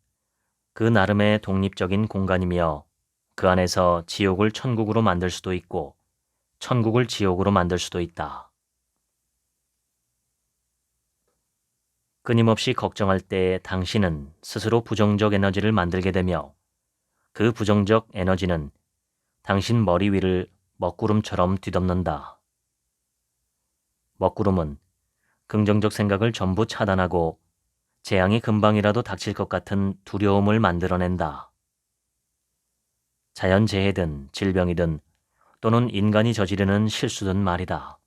그 나름의 독립적인 공간이며 그 안에서 지옥을 천국으로 만들 수도 있고 천국을 지옥으로 만들 수도 있다. 끊임없이 걱정할 때 당신은 스스로 부정적 에너지를 만들게 되며 그 부정적 에너지는 당신 머리 위를 먹구름처럼 뒤덮는다. 먹구름은 긍정적 생각을 전부 차단하고 재앙이 금방이라도 닥칠 것 같은 두려움을 만들어낸다. 자연재해든 질병이든 또는 인간이 저지르는 실수든 말이다.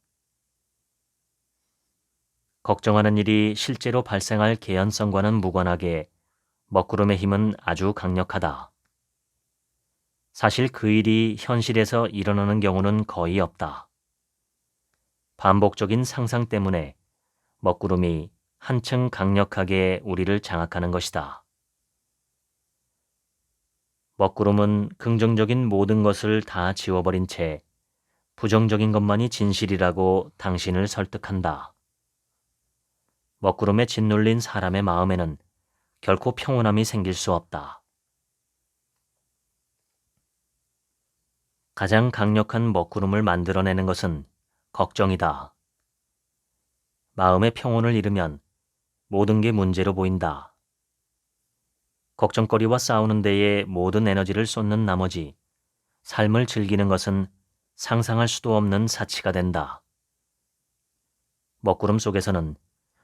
걱정하는 일이 실제로 발생할 개연성과는 무관하게 먹구름의 힘은 아주 강력하다. 사실 그 일이 현실에서 일어나는 경우는 거의 없다. 반복적인 상상 때문에 먹구름이 한층 강력하게 우리를 장악하는 것이다. 먹구름은 긍정적인 모든 것을 다 지워버린 채 부정적인 것만이 진실이라고 당신을 설득한다. 먹구름에 짓눌린 사람의 마음에는 결코 평온함이 생길 수 없다. 가장 강력한 먹구름을 만들어내는 것은 걱정이다. 마음의 평온을 잃으면 모든 게 문제로 보인다. 걱정거리와 싸우는 데에 모든 에너지를 쏟는 나머지 삶을 즐기는 것은 상상할 수도 없는 사치가 된다. 먹구름 속에서는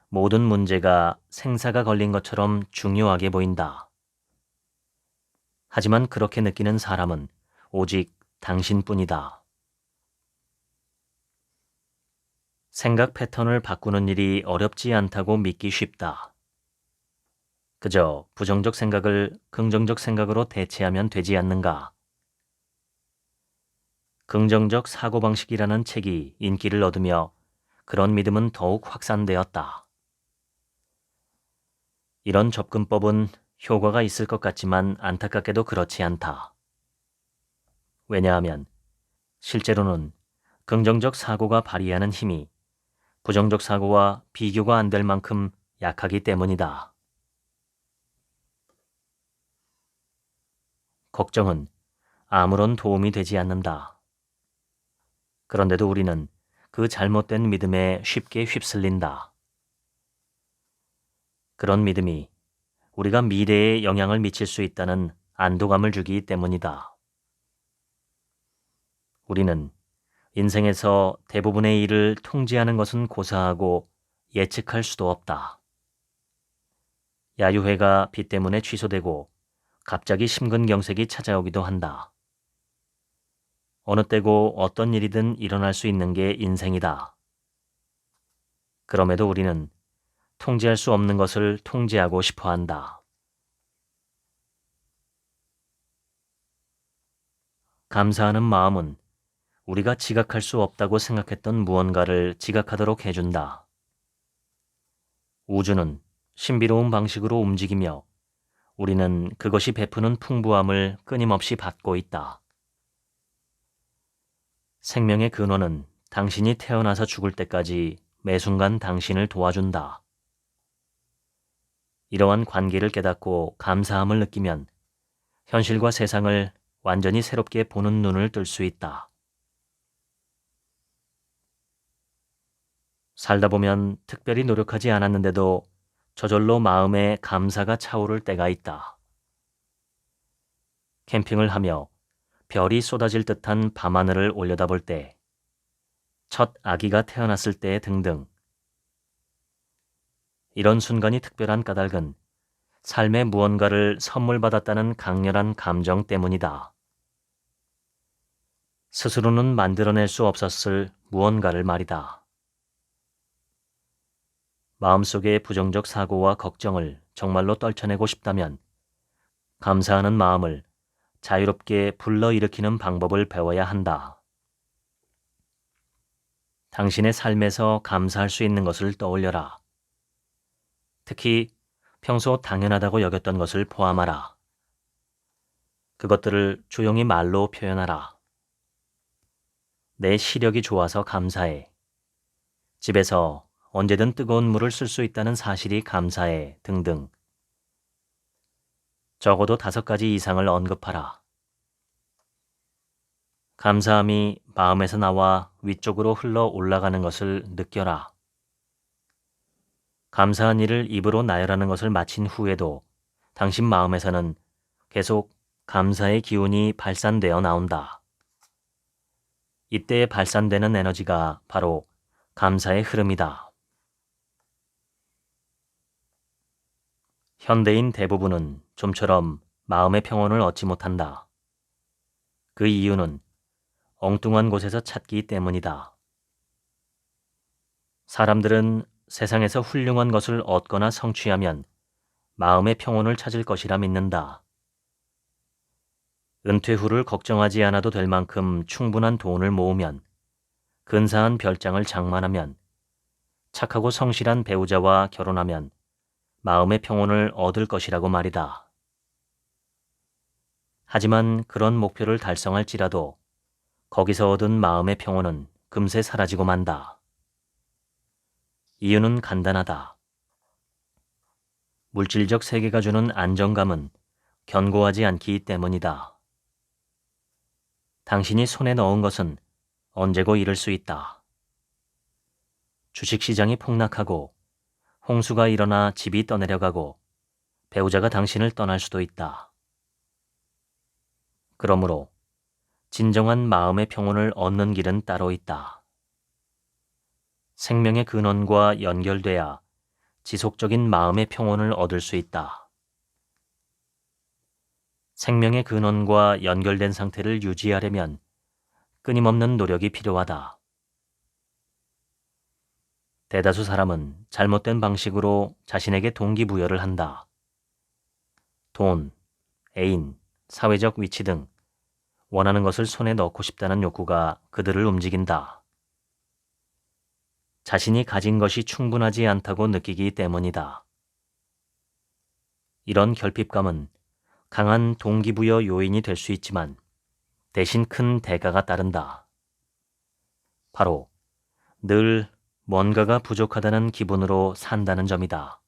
모든 문제가 생사가 걸린 것처럼 중요하게 보인다. 하지만 그렇게 느끼는 사람은 오직 당신뿐이다. 생각 패턴을 바꾸는 일이 어렵지 않다고 믿기 쉽다. 그저 부정적 생각을 긍정적 생각으로 대체하면 되지 않는가? 긍정적 사고방식이라는 책이 인기를 얻으며 그런 믿음은 더욱 확산되었다. 이런 접근법은 효과가 있을 것 같지만 안타깝게도 그렇지 않다. 왜냐하면 실제로는 긍정적 사고가 발휘하는 힘이 부정적 사고와 비교가 안 될 만큼 약하기 때문이다. 걱정은 아무런 도움이 되지 않는다. 그런데도 우리는 그 잘못된 믿음에 쉽게 휩쓸린다. 그런 믿음이 우리가 미래에 영향을 미칠 수 있다는 안도감을 주기 때문이다. 우리는 인생에서 대부분의 일을 통제하는 것은 고사하고 예측할 수도 없다. 야유회가 비 때문에 취소되고 갑자기 심근경색이 찾아오기도 한다. 어느 때고 어떤 일이든 일어날 수 있는 게 인생이다. 그럼에도 우리는 통제할 수 없는 것을 통제하고 싶어 한다. 감사하는 마음은 우리가 지각할 수 없다고 생각했던 무언가를 지각하도록 해준다. 우주는 신비로운 방식으로 움직이며 우리는 그것이 베푸는 풍부함을 끊임없이 받고 있다. 생명의 근원은 당신이 태어나서 죽을 때까지 매 순간 당신을 도와준다. 이러한 관계를 깨닫고 감사함을 느끼면 현실과 세상을 완전히 새롭게 보는 눈을 뜰 수 있다. 살다 보면 특별히 노력하지 않았는데도 저절로 마음에 감사가 차오를 때가 있다. 캠핑을 하며 별이 쏟아질 듯한 밤하늘을 올려다볼 때, 첫 아기가 태어났을 때 등등. 이런 순간이 특별한 까닭은 삶의 무언가를 선물 받았다는 강렬한 감정 때문이다. 스스로는 만들어낼 수 없었을 무언가를 말이다. 마음속의 부정적 사고와 걱정을 정말로 떨쳐내고 싶다면 감사하는 마음을 자유롭게 불러일으키는 방법을 배워야 한다. 당신의 삶에서 감사할 수 있는 것을 떠올려라. 특히 평소 당연하다고 여겼던 것을 포함하라. 그것들을 조용히 말로 표현하라. 내 시력이 좋아서 감사해. 집에서 언제든 뜨거운 물을 쓸 수 있다는 사실이 감사해 등등. 적어도 5가지 이상을 언급하라. 감사함이 마음에서 나와 위쪽으로 흘러 올라가는 것을 느껴라. 감사한 일을 입으로 나열하는 것을 마친 후에도 당신 마음에서는 계속 감사의 기운이 발산되어 나온다. 이때 발산되는 에너지가 바로 감사의 흐름이다. 현대인 대부분은 좀처럼 마음의 평온을 얻지 못한다. 그 이유는 엉뚱한 곳에서 찾기 때문이다. 사람들은 세상에서 훌륭한 것을 얻거나 성취하면 마음의 평온을 찾을 것이라 믿는다. 은퇴 후를 걱정하지 않아도 될 만큼 충분한 돈을 모으면, 근사한 별장을 장만하면, 착하고 성실한 배우자와 결혼하면 마음의 평온을 얻을 것이라고 말이다. 하지만 그런 목표를 달성할지라도 거기서 얻은 마음의 평온은 금세 사라지고 만다. 이유는 간단하다. 물질적 세계가 주는 안정감은 견고하지 않기 때문이다. 당신이 손에 넣은 것은 언제고 잃을 수 있다. 주식시장이 폭락하고 홍수가 일어나 집이 떠내려가고 배우자가 당신을 떠날 수도 있다. 그러므로 진정한 마음의 평온을 얻는 길은 따로 있다. 생명의 근원과 연결돼야 지속적인 마음의 평온을 얻을 수 있다. 생명의 근원과 연결된 상태를 유지하려면 끊임없는 노력이 필요하다. 대다수 사람은 잘못된 방식으로 자신에게 동기부여를 한다. 돈, 애인, 사회적 위치 등 원하는 것을 손에 넣고 싶다는 욕구가 그들을 움직인다. 자신이 가진 것이 충분하지 않다고 느끼기 때문이다. 이런 결핍감은 강한 동기부여 요인이 될 수 있지만 대신 큰 대가가 따른다. 바로 늘 뭔가가 부족하다는 기분으로 산다는 점이다.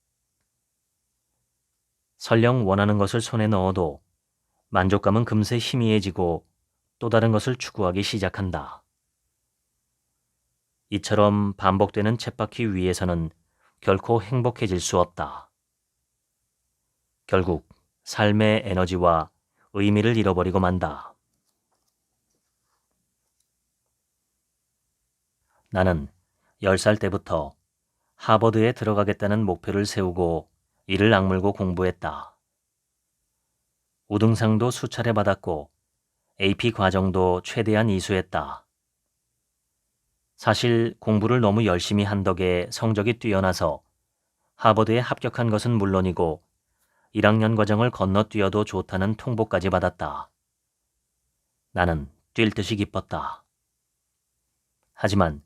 설령 원하는 것을 손에 넣어도 만족감은 금세 희미해지고 또 다른 것을 추구하기 시작한다. 이처럼 반복되는 쳇바퀴 위에서는 결코 행복해질 수 없다. 결국 삶의 에너지와 의미를 잃어버리고 만다. 나는 10살 때부터 하버드에 들어가겠다는 목표를 세우고 이를 악물고 공부했다. 우등상도 수차례 받았고 AP 과정도 최대한 이수했다. 사실 공부를 너무 열심히 한 덕에 성적이 뛰어나서 하버드에 합격한 것은 물론이고 1학년 과정을 건너뛰어도 좋다는 통보까지 받았다. 나는 뛸 듯이 기뻤다. 하지만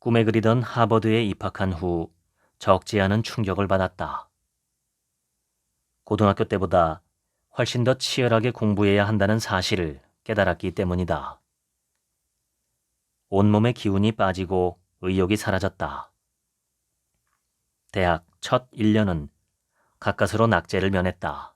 꿈에 그리던 하버드에 입학한 후 적지 않은 충격을 받았다. 고등학교 때보다 훨씬 더 치열하게 공부해야 한다는 사실을 깨달았기 때문이다. 온몸의 기운이 빠지고 의욕이 사라졌다. 대학 첫 1년은 가까스로 낙제를 면했다.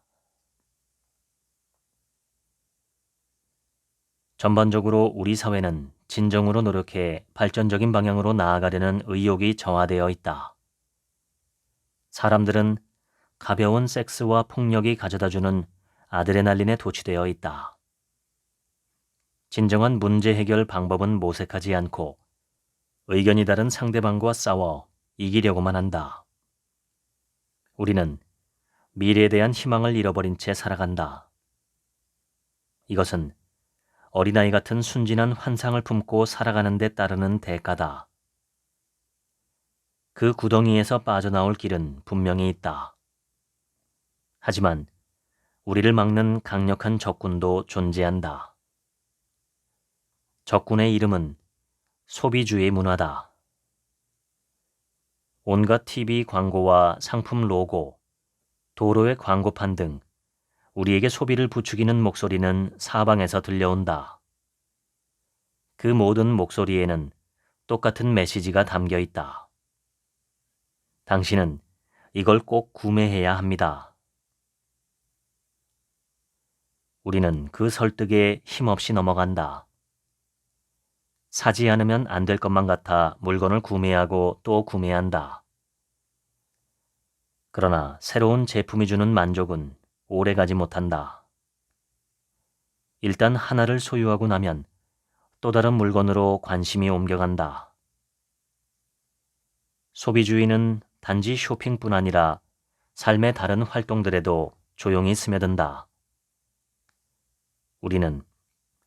전반적으로 우리 사회는 진정으로 노력해 발전적인 방향으로 나아가려는 의욕이 정화되어 있다. 사람들은 가벼운 섹스와 폭력이 가져다주는 아드레날린에 도취되어 있다. 진정한 문제 해결 방법은 모색하지 않고 의견이 다른 상대방과 싸워 이기려고만 한다. 우리는 미래에 대한 희망을 잃어버린 채 살아간다. 이것은 어린아이 같은 순진한 환상을 품고 살아가는 데 따르는 대가다. 그 구덩이에서 빠져나올 길은 분명히 있다. 하지만 우리를 막는 강력한 적군도 존재한다. 적군의 이름은 소비주의 문화다. 온갖 TV 광고와 상품 로고, 도로의 광고판 등 우리에게 소비를 부추기는 목소리는 사방에서 들려온다. 그 모든 목소리에는 똑같은 메시지가 담겨 있다. 당신은 이걸 꼭 구매해야 합니다. 우리는 그 설득에 힘없이 넘어간다. 사지 않으면 안 될 것만 같아 물건을 구매하고 또 구매한다. 그러나 새로운 제품이 주는 만족은 오래가지 못한다. 일단 하나를 소유하고 나면 또 다른 물건으로 관심이 옮겨간다. 소비주의는 단지 쇼핑뿐 아니라 삶의 다른 활동들에도 조용히 스며든다. 우리는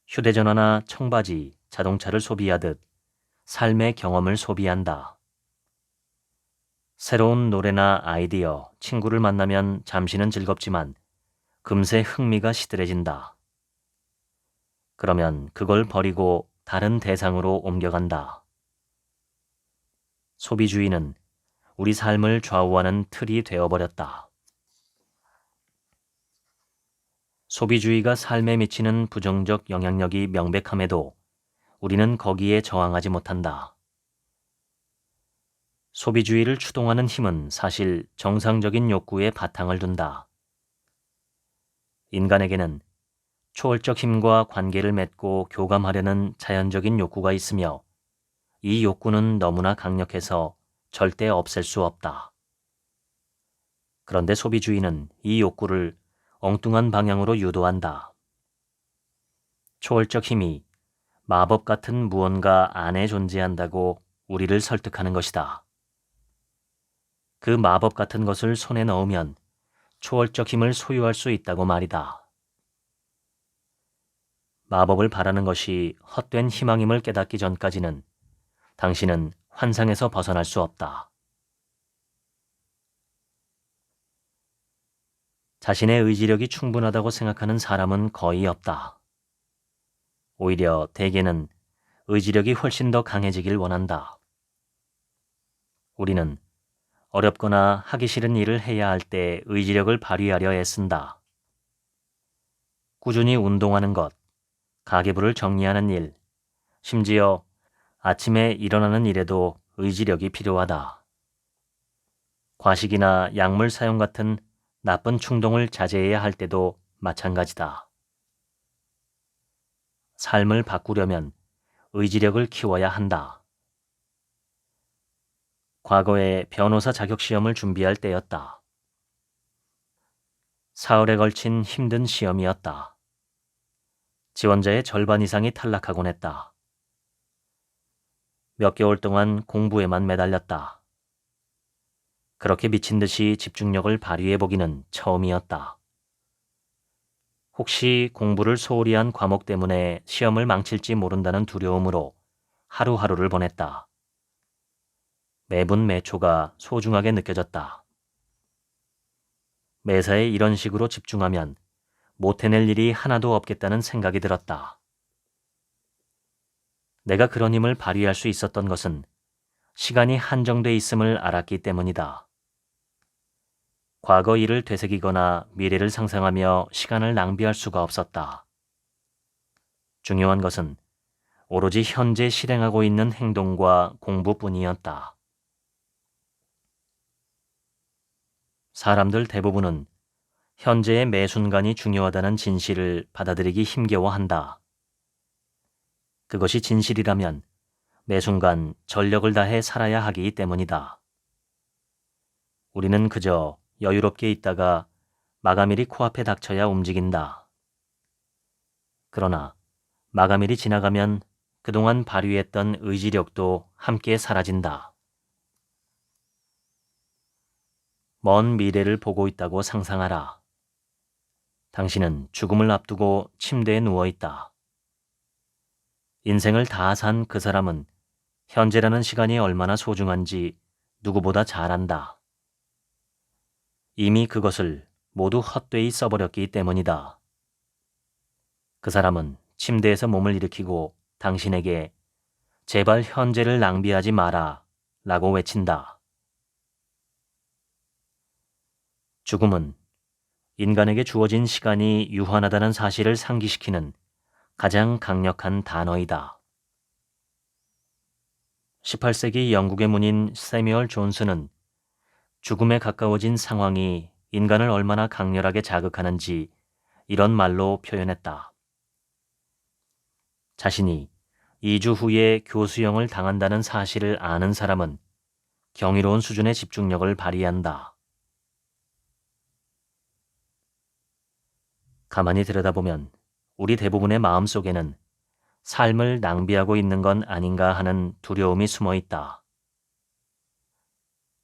휴대전화나 청바지, 자동차를 소비하듯 삶의 경험을 소비한다. 새로운 노래나 아이디어, 친구를 만나면 잠시는 즐겁지만 금세 흥미가 시들해진다. 그러면 그걸 버리고 다른 대상으로 옮겨간다. 소비주의는 우리 삶을 좌우하는 틀이 되어버렸다. 소비주의가 삶에 미치는 부정적 영향력이 명백함에도 우리는 거기에 저항하지 못한다. 소비주의를 추동하는 힘은 사실 정상적인 욕구에 바탕을 둔다. 인간에게는 초월적 힘과 관계를 맺고 교감하려는 자연적인 욕구가 있으며 이 욕구는 너무나 강력해서 절대 없앨 수 없다. 그런데 소비주의는 이 욕구를 엉뚱한 방향으로 유도한다. 초월적 힘이 마법 같은 무언가 안에 존재한다고 우리를 설득하는 것이다. 그 마법 같은 것을 손에 넣으면 초월적 힘을 소유할 수 있다고 말이다. 마법을 바라는 것이 헛된 희망임을 깨닫기 전까지는 당신은 환상에서 벗어날 수 없다. 자신의 의지력이 충분하다고 생각하는 사람은 거의 없다. 오히려 대개는 의지력이 훨씬 더 강해지길 원한다. 우리는 어렵거나 하기 싫은 일을 해야 할 때 의지력을 발휘하려 애쓴다. 꾸준히 운동하는 것, 가계부를 정리하는 일, 심지어 아침에 일어나는 일에도 의지력이 필요하다. 과식이나 약물 사용 같은 나쁜 충동을 자제해야 할 때도 마찬가지다. 삶을 바꾸려면 의지력을 키워야 한다. 과거에 변호사 자격시험을 준비할 때였다. 사흘에 걸친 힘든 시험이었다. 지원자의 절반 이상이 탈락하곤 했다. 몇 개월 동안 공부에만 매달렸다. 그렇게 미친 듯이 집중력을 발휘해보기는 처음이었다. 혹시 공부를 소홀히 한 과목 때문에 시험을 망칠지 모른다는 두려움으로 하루하루를 보냈다. 매분 매초가 소중하게 느껴졌다. 매사에 이런 식으로 집중하면 못 해낼 일이 하나도 없겠다는 생각이 들었다. 내가 그런 힘을 발휘할 수 있었던 것은 시간이 한정돼 있음을 알았기 때문이다. 과거 일을 되새기거나 미래를 상상하며 시간을 낭비할 수가 없었다. 중요한 것은 오로지 현재 실행하고 있는 행동과 공부뿐이었다. 사람들 대부분은 현재의 매 순간이 중요하다는 진실을 받아들이기 힘겨워한다. 그것이 진실이라면 매 순간 전력을 다해 살아야 하기 때문이다. 우리는 그저 여유롭게 있다가 마감일이 코앞에 닥쳐야 움직인다. 그러나 마감일이 지나가면 그동안 발휘했던 의지력도 함께 사라진다. 먼 미래를 보고 있다고 상상하라. 당신은 죽음을 앞두고 침대에 누워있다. 인생을 다 산 그 사람은 현재라는 시간이 얼마나 소중한지 누구보다 잘 안다. 이미 그것을 모두 헛되이 써버렸기 때문이다. 그 사람은 침대에서 몸을 일으키고 당신에게 제발 현재를 낭비하지 마라 라고 외친다. 죽음은 인간에게 주어진 시간이 유한하다는 사실을 상기시키는 가장 강력한 단어이다. 18세기 영국의 문인 세뮤얼 존스는 죽음에 가까워진 상황이 인간을 얼마나 강렬하게 자극하는지 이런 말로 표현했다. 자신이 2주 후에 교수형을 당한다는 사실을 아는 사람은 경이로운 수준의 집중력을 발휘한다. 가만히 들여다보면 우리 대부분의 마음속에는 삶을 낭비하고 있는 건 아닌가 하는 두려움이 숨어 있다.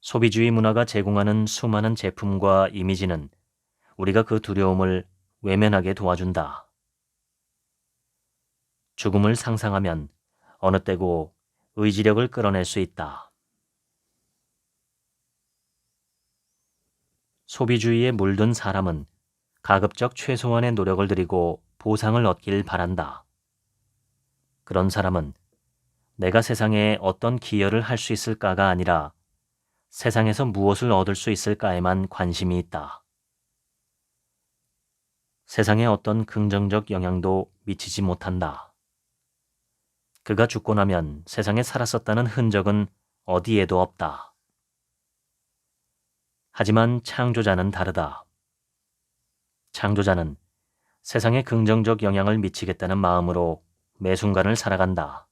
소비주의 문화가 제공하는 수많은 제품과 이미지는 우리가 그 두려움을 외면하게 도와준다. 죽음을 상상하면 어느 때고 의지력을 끌어낼 수 있다. 소비주의에 물든 사람은 가급적 최소한의 노력을 들이고 보상을 얻길 바란다. 그런 사람은 내가 세상에 어떤 기여를 할 수 있을까가 아니라 세상에서 무엇을 얻을 수 있을까에만 관심이 있다. 세상에 어떤 긍정적 영향도 미치지 못한다. 그가 죽고 나면 세상에 살았었다는 흔적은 어디에도 없다. 하지만 창조자는 다르다. 창조자는 세상에 긍정적 영향을 미치겠다는 마음으로 매 순간을 살아간다.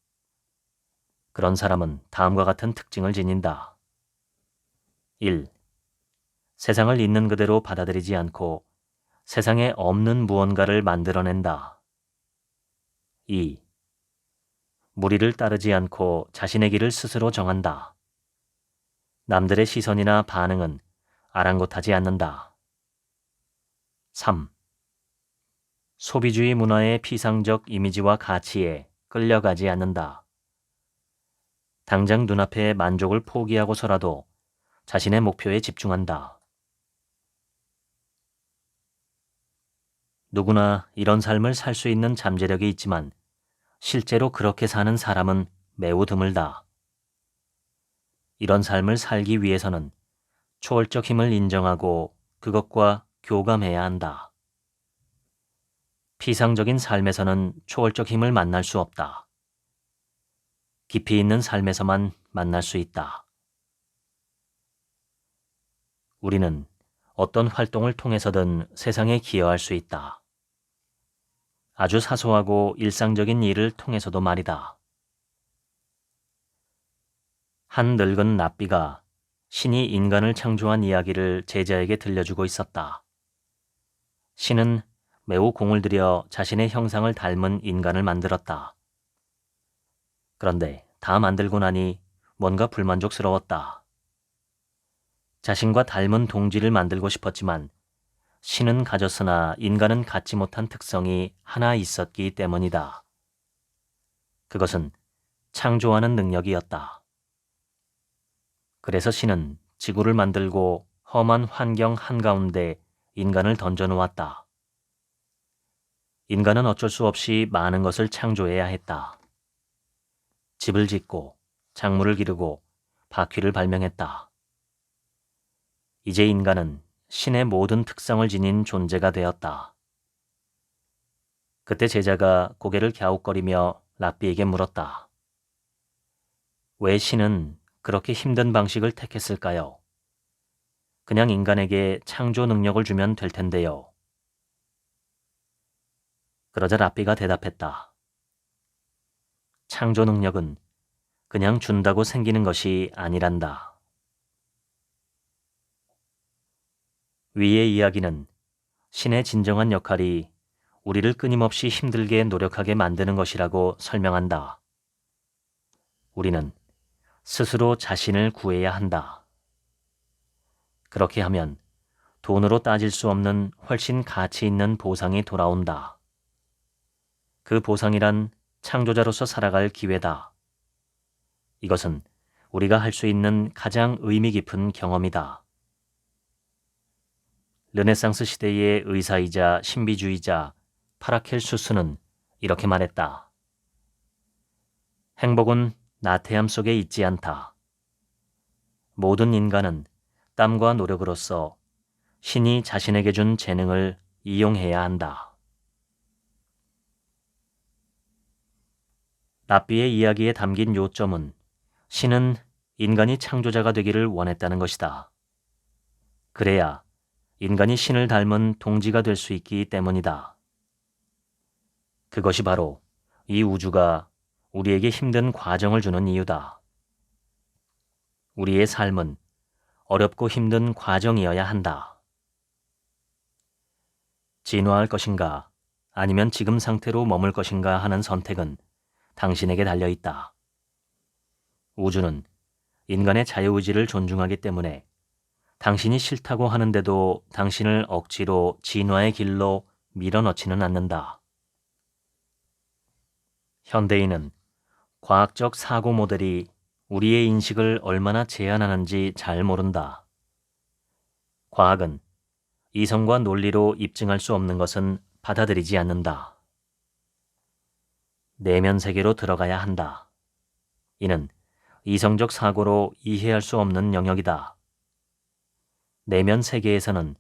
그런 사람은 다음과 같은 특징을 지닌다. 1. 세상을 있는 그대로 받아들이지 않고 세상에 없는 무언가를 만들어낸다. 2. 무리를 따르지 않고 자신의 길을 스스로 정한다. 남들의 시선이나 반응은 아랑곳하지 않는다. 3. 소비주의 문화의 피상적 이미지와 가치에 끌려가지 않는다. 당장 눈앞의 만족을 포기하고서라도 자신의 목표에 집중한다. 누구나 이런 삶을 살 수 있는 잠재력이 있지만 실제로 그렇게 사는 사람은 매우 드물다. 이런 삶을 살기 위해서는 초월적 힘을 인정하고 그것과 교감해야 한다. 피상적인 삶에서는 초월적 힘을 만날 수 없다. 깊이 있는 삶에서만 만날 수 있다. 우리는 어떤 활동을 통해서든 세상에 기여할 수 있다. 아주 사소하고 일상적인 일을 통해서도 말이다. 한 늙은 랍비가 신이 인간을 창조한 이야기를 제자에게 들려주고 있었다. 신은 매우 공을 들여 자신의 형상을 닮은 인간을 만들었다. 그런데 다 만들고 나니 뭔가 불만족스러웠다. 자신과 닮은 동지를 만들고 싶었지만 신은 가졌으나 인간은 갖지 못한 특성이 하나 있었기 때문이다. 그것은 창조하는 능력이었다. 그래서 신은 지구를 만들고 험한 환경 한가운데 인간을 던져놓았다. 인간은 어쩔 수 없이 많은 것을 창조해야 했다. 집을 짓고 작물을 기르고 바퀴를 발명했다. 이제 인간은 신의 모든 특성을 지닌 존재가 되었다. 그때 제자가 고개를 갸웃거리며 랍비에게 물었다. 왜 신은 그렇게 힘든 방식을 택했을까요? 그냥 인간에게 창조 능력을 주면 될 텐데요. 그러자 랍비가 대답했다. 창조 능력은 그냥 준다고 생기는 것이 아니란다. 위의 이야기는 신의 진정한 역할이 우리를 끊임없이 힘들게 노력하게 만드는 것이라고 설명한다. 우리는 스스로 자신을 구해야 한다. 그렇게 하면 돈으로 따질 수 없는 훨씬 가치 있는 보상이 돌아온다. 그 보상이란 창조자로서 살아갈 기회다. 이것은 우리가 할 수 있는 가장 의미 깊은 경험이다. 르네상스 시대의 의사이자 신비주의자 파라켈수스는 이렇게 말했다. 행복은 나태함 속에 있지 않다. 모든 인간은 땀과 노력으로서 신이 자신에게 준 재능을 이용해야 한다. 랍비의 이야기에 담긴 요점은 신은 인간이 창조자가 되기를 원했다는 것이다. 그래야 인간이 신을 닮은 동지가 될 수 있기 때문이다. 그것이 바로 이 우주가 우리에게 힘든 과정을 주는 이유다. 우리의 삶은 어렵고 힘든 과정이어야 한다. 진화할 것인가 아니면 지금 상태로 머물 것인가 하는 선택은 당신에게 달려있다. 우주는 인간의 자유의지를 존중하기 때문에 당신이 싫다고 하는데도 당신을 억지로 진화의 길로 밀어넣지는 않는다. 현대인은 과학적 사고 모델이 우리의 인식을 얼마나 제한하는지 잘 모른다. 과학은 이성과 논리로 입증할 수 없는 것은 받아들이지 않는다. 내면 세계로 들어가야 한다. 이는 이성적 사고로 이해할 수 없는 영역이다. 내면 세계에서는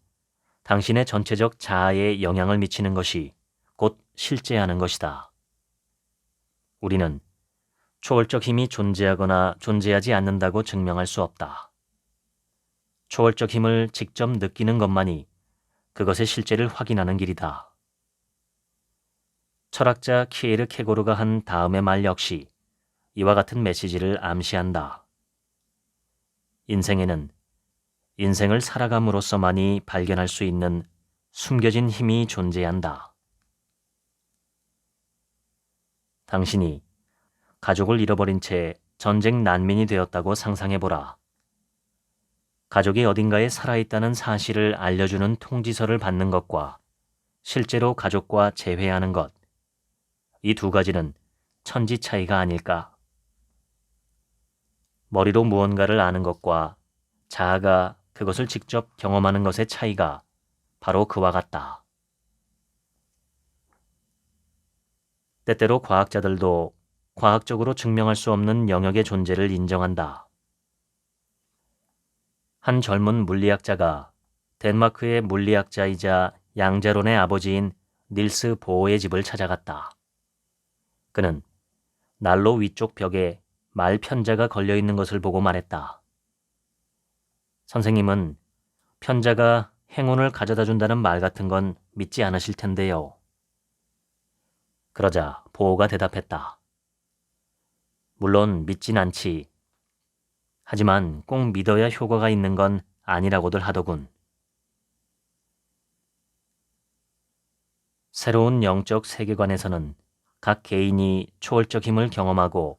당신의 전체적 자아에 영향을 미치는 것이 곧 실제하는 것이다. 우리는 초월적 힘이 존재하거나 존재하지 않는다고 증명할 수 없다. 초월적 힘을 직접 느끼는 것만이 그것의 실제를 확인하는 길이다. 철학자 키에르케고르가 한 다음의 말 역시 이와 같은 메시지를 암시한다. 인생에는 인생을 살아감으로써만이 발견할 수 있는 숨겨진 힘이 존재한다. 당신이 가족을 잃어버린 채 전쟁 난민이 되었다고 상상해보라. 가족이 어딘가에 살아있다는 사실을 알려주는 통지서를 받는 것과 실제로 가족과 재회하는 것, 이 두 가지는 천지 차이가 아닐까? 머리로 무언가를 아는 것과 자아가 그것을 직접 경험하는 것의 차이가 바로 그와 같다. 때때로 과학자들도 과학적으로 증명할 수 없는 영역의 존재를 인정한다. 한 젊은 물리학자가 덴마크의 물리학자이자 양자론의 아버지인 닐스 보어의 집을 찾아갔다. 그는 난로 위쪽 벽에 말 편자가 걸려 있는 것을 보고 말했다. 선생님은 편자가 행운을 가져다 준다는 말 같은 건 믿지 않으실 텐데요. 그러자 보어가 대답했다. 물론 믿진 않지. 하지만 꼭 믿어야 효과가 있는 건 아니라고들 하더군. 새로운 영적 세계관에서는 각 개인이 초월적 힘을 경험하고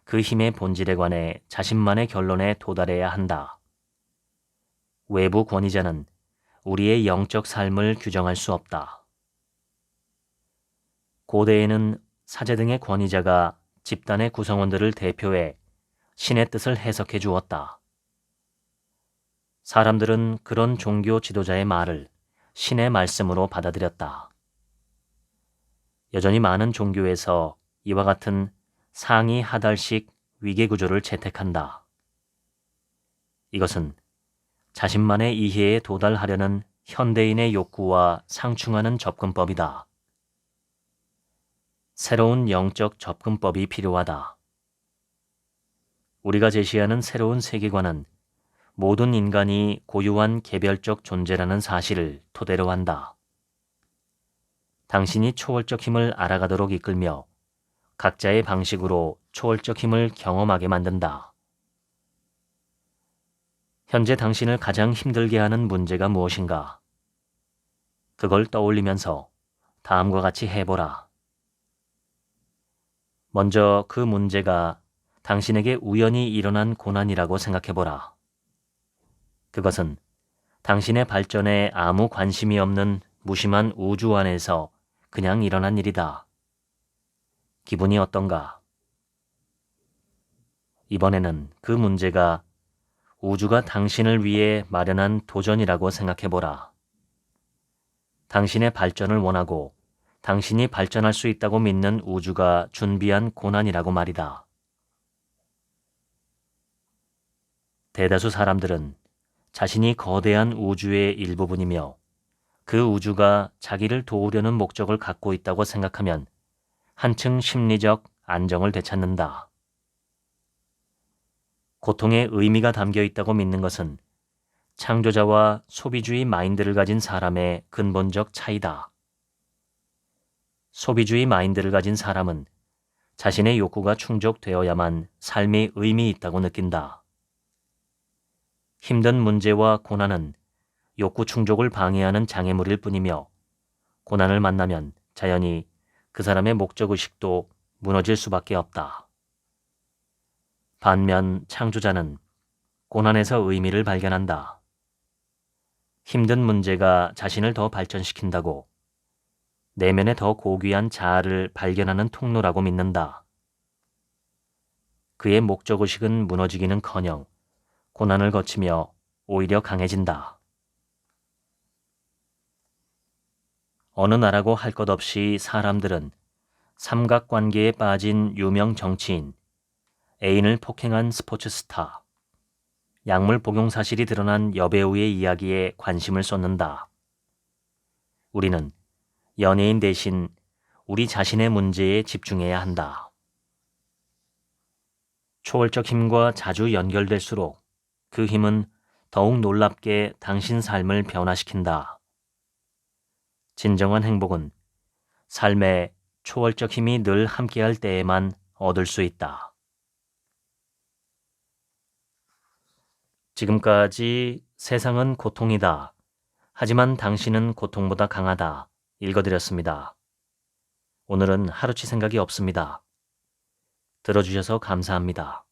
그 힘의 본질에 관해 자신만의 결론에 도달해야 한다. 외부 권위자는 우리의 영적 삶을 규정할 수 없다. 고대에는 사제 등의 권위자가 집단의 구성원들을 대표해 신의 뜻을 해석해 주었다. 사람들은 그런 종교 지도자의 말을 신의 말씀으로 받아들였다. 여전히 많은 종교에서 이와 같은 상위 하달식 위계 구조를 채택한다. 이것은 자신만의 이해에 도달하려는 현대인의 욕구와 상충하는 접근법이다. 새로운 영적 접근법이 필요하다. 우리가 제시하는 새로운 세계관은 모든 인간이 고유한 개별적 존재라는 사실을 토대로 한다. 당신이 초월적 힘을 알아가도록 이끌며 각자의 방식으로 초월적 힘을 경험하게 만든다. 현재 당신을 가장 힘들게 하는 문제가 무엇인가? 그걸 떠올리면서 다음과 같이 해보라. 먼저 그 문제가 당신에게 우연히 일어난 고난이라고 생각해보라. 그것은 당신의 발전에 아무 관심이 없는 무심한 우주 안에서 그냥 일어난 일이다. 기분이 어떤가? 이번에는 그 문제가 우주가 당신을 위해 마련한 도전이라고 생각해보라. 당신의 발전을 원하고 당신이 발전할 수 있다고 믿는 우주가 준비한 고난이라고 말이다. 대다수 사람들은 자신이 거대한 우주의 일부분이며 그 우주가 자기를 도우려는 목적을 갖고 있다고 생각하면 한층 심리적 안정을 되찾는다. 고통에 의미가 담겨 있다고 믿는 것은 창조자와 소비주의 마인드를 가진 사람의 근본적 차이다. 소비주의 마인드를 가진 사람은 자신의 욕구가 충족되어야만 삶이 의미 있다고 느낀다. 힘든 문제와 고난은 욕구 충족을 방해하는 장애물일 뿐이며 고난을 만나면 자연히 그 사람의 목적의식도 무너질 수밖에 없다. 반면 창조자는 고난에서 의미를 발견한다. 힘든 문제가 자신을 더 발전시킨다고 내면에 더 고귀한 자아를 발견하는 통로라고 믿는다. 그의 목적의식은 무너지기는커녕 고난을 거치며 오히려 강해진다. 어느 나라고 할 것 없이 사람들은 삼각관계에 빠진 유명 정치인, 애인을 폭행한 스포츠 스타, 약물 복용 사실이 드러난 여배우의 이야기에 관심을 쏟는다. 우리는 연예인 대신 우리 자신의 문제에 집중해야 한다. 초월적 힘과 자주 연결될수록 그 힘은 더욱 놀랍게 당신 삶을 변화시킨다. 진정한 행복은 삶의 초월적 힘이 늘 함께할 때에만 얻을 수 있다. 지금까지 세상은 고통이다. 하지만 당신은 고통보다 강하다. 읽어드렸습니다. 오늘은 하루치 생각이 없습니다. 들어주셔서 감사합니다.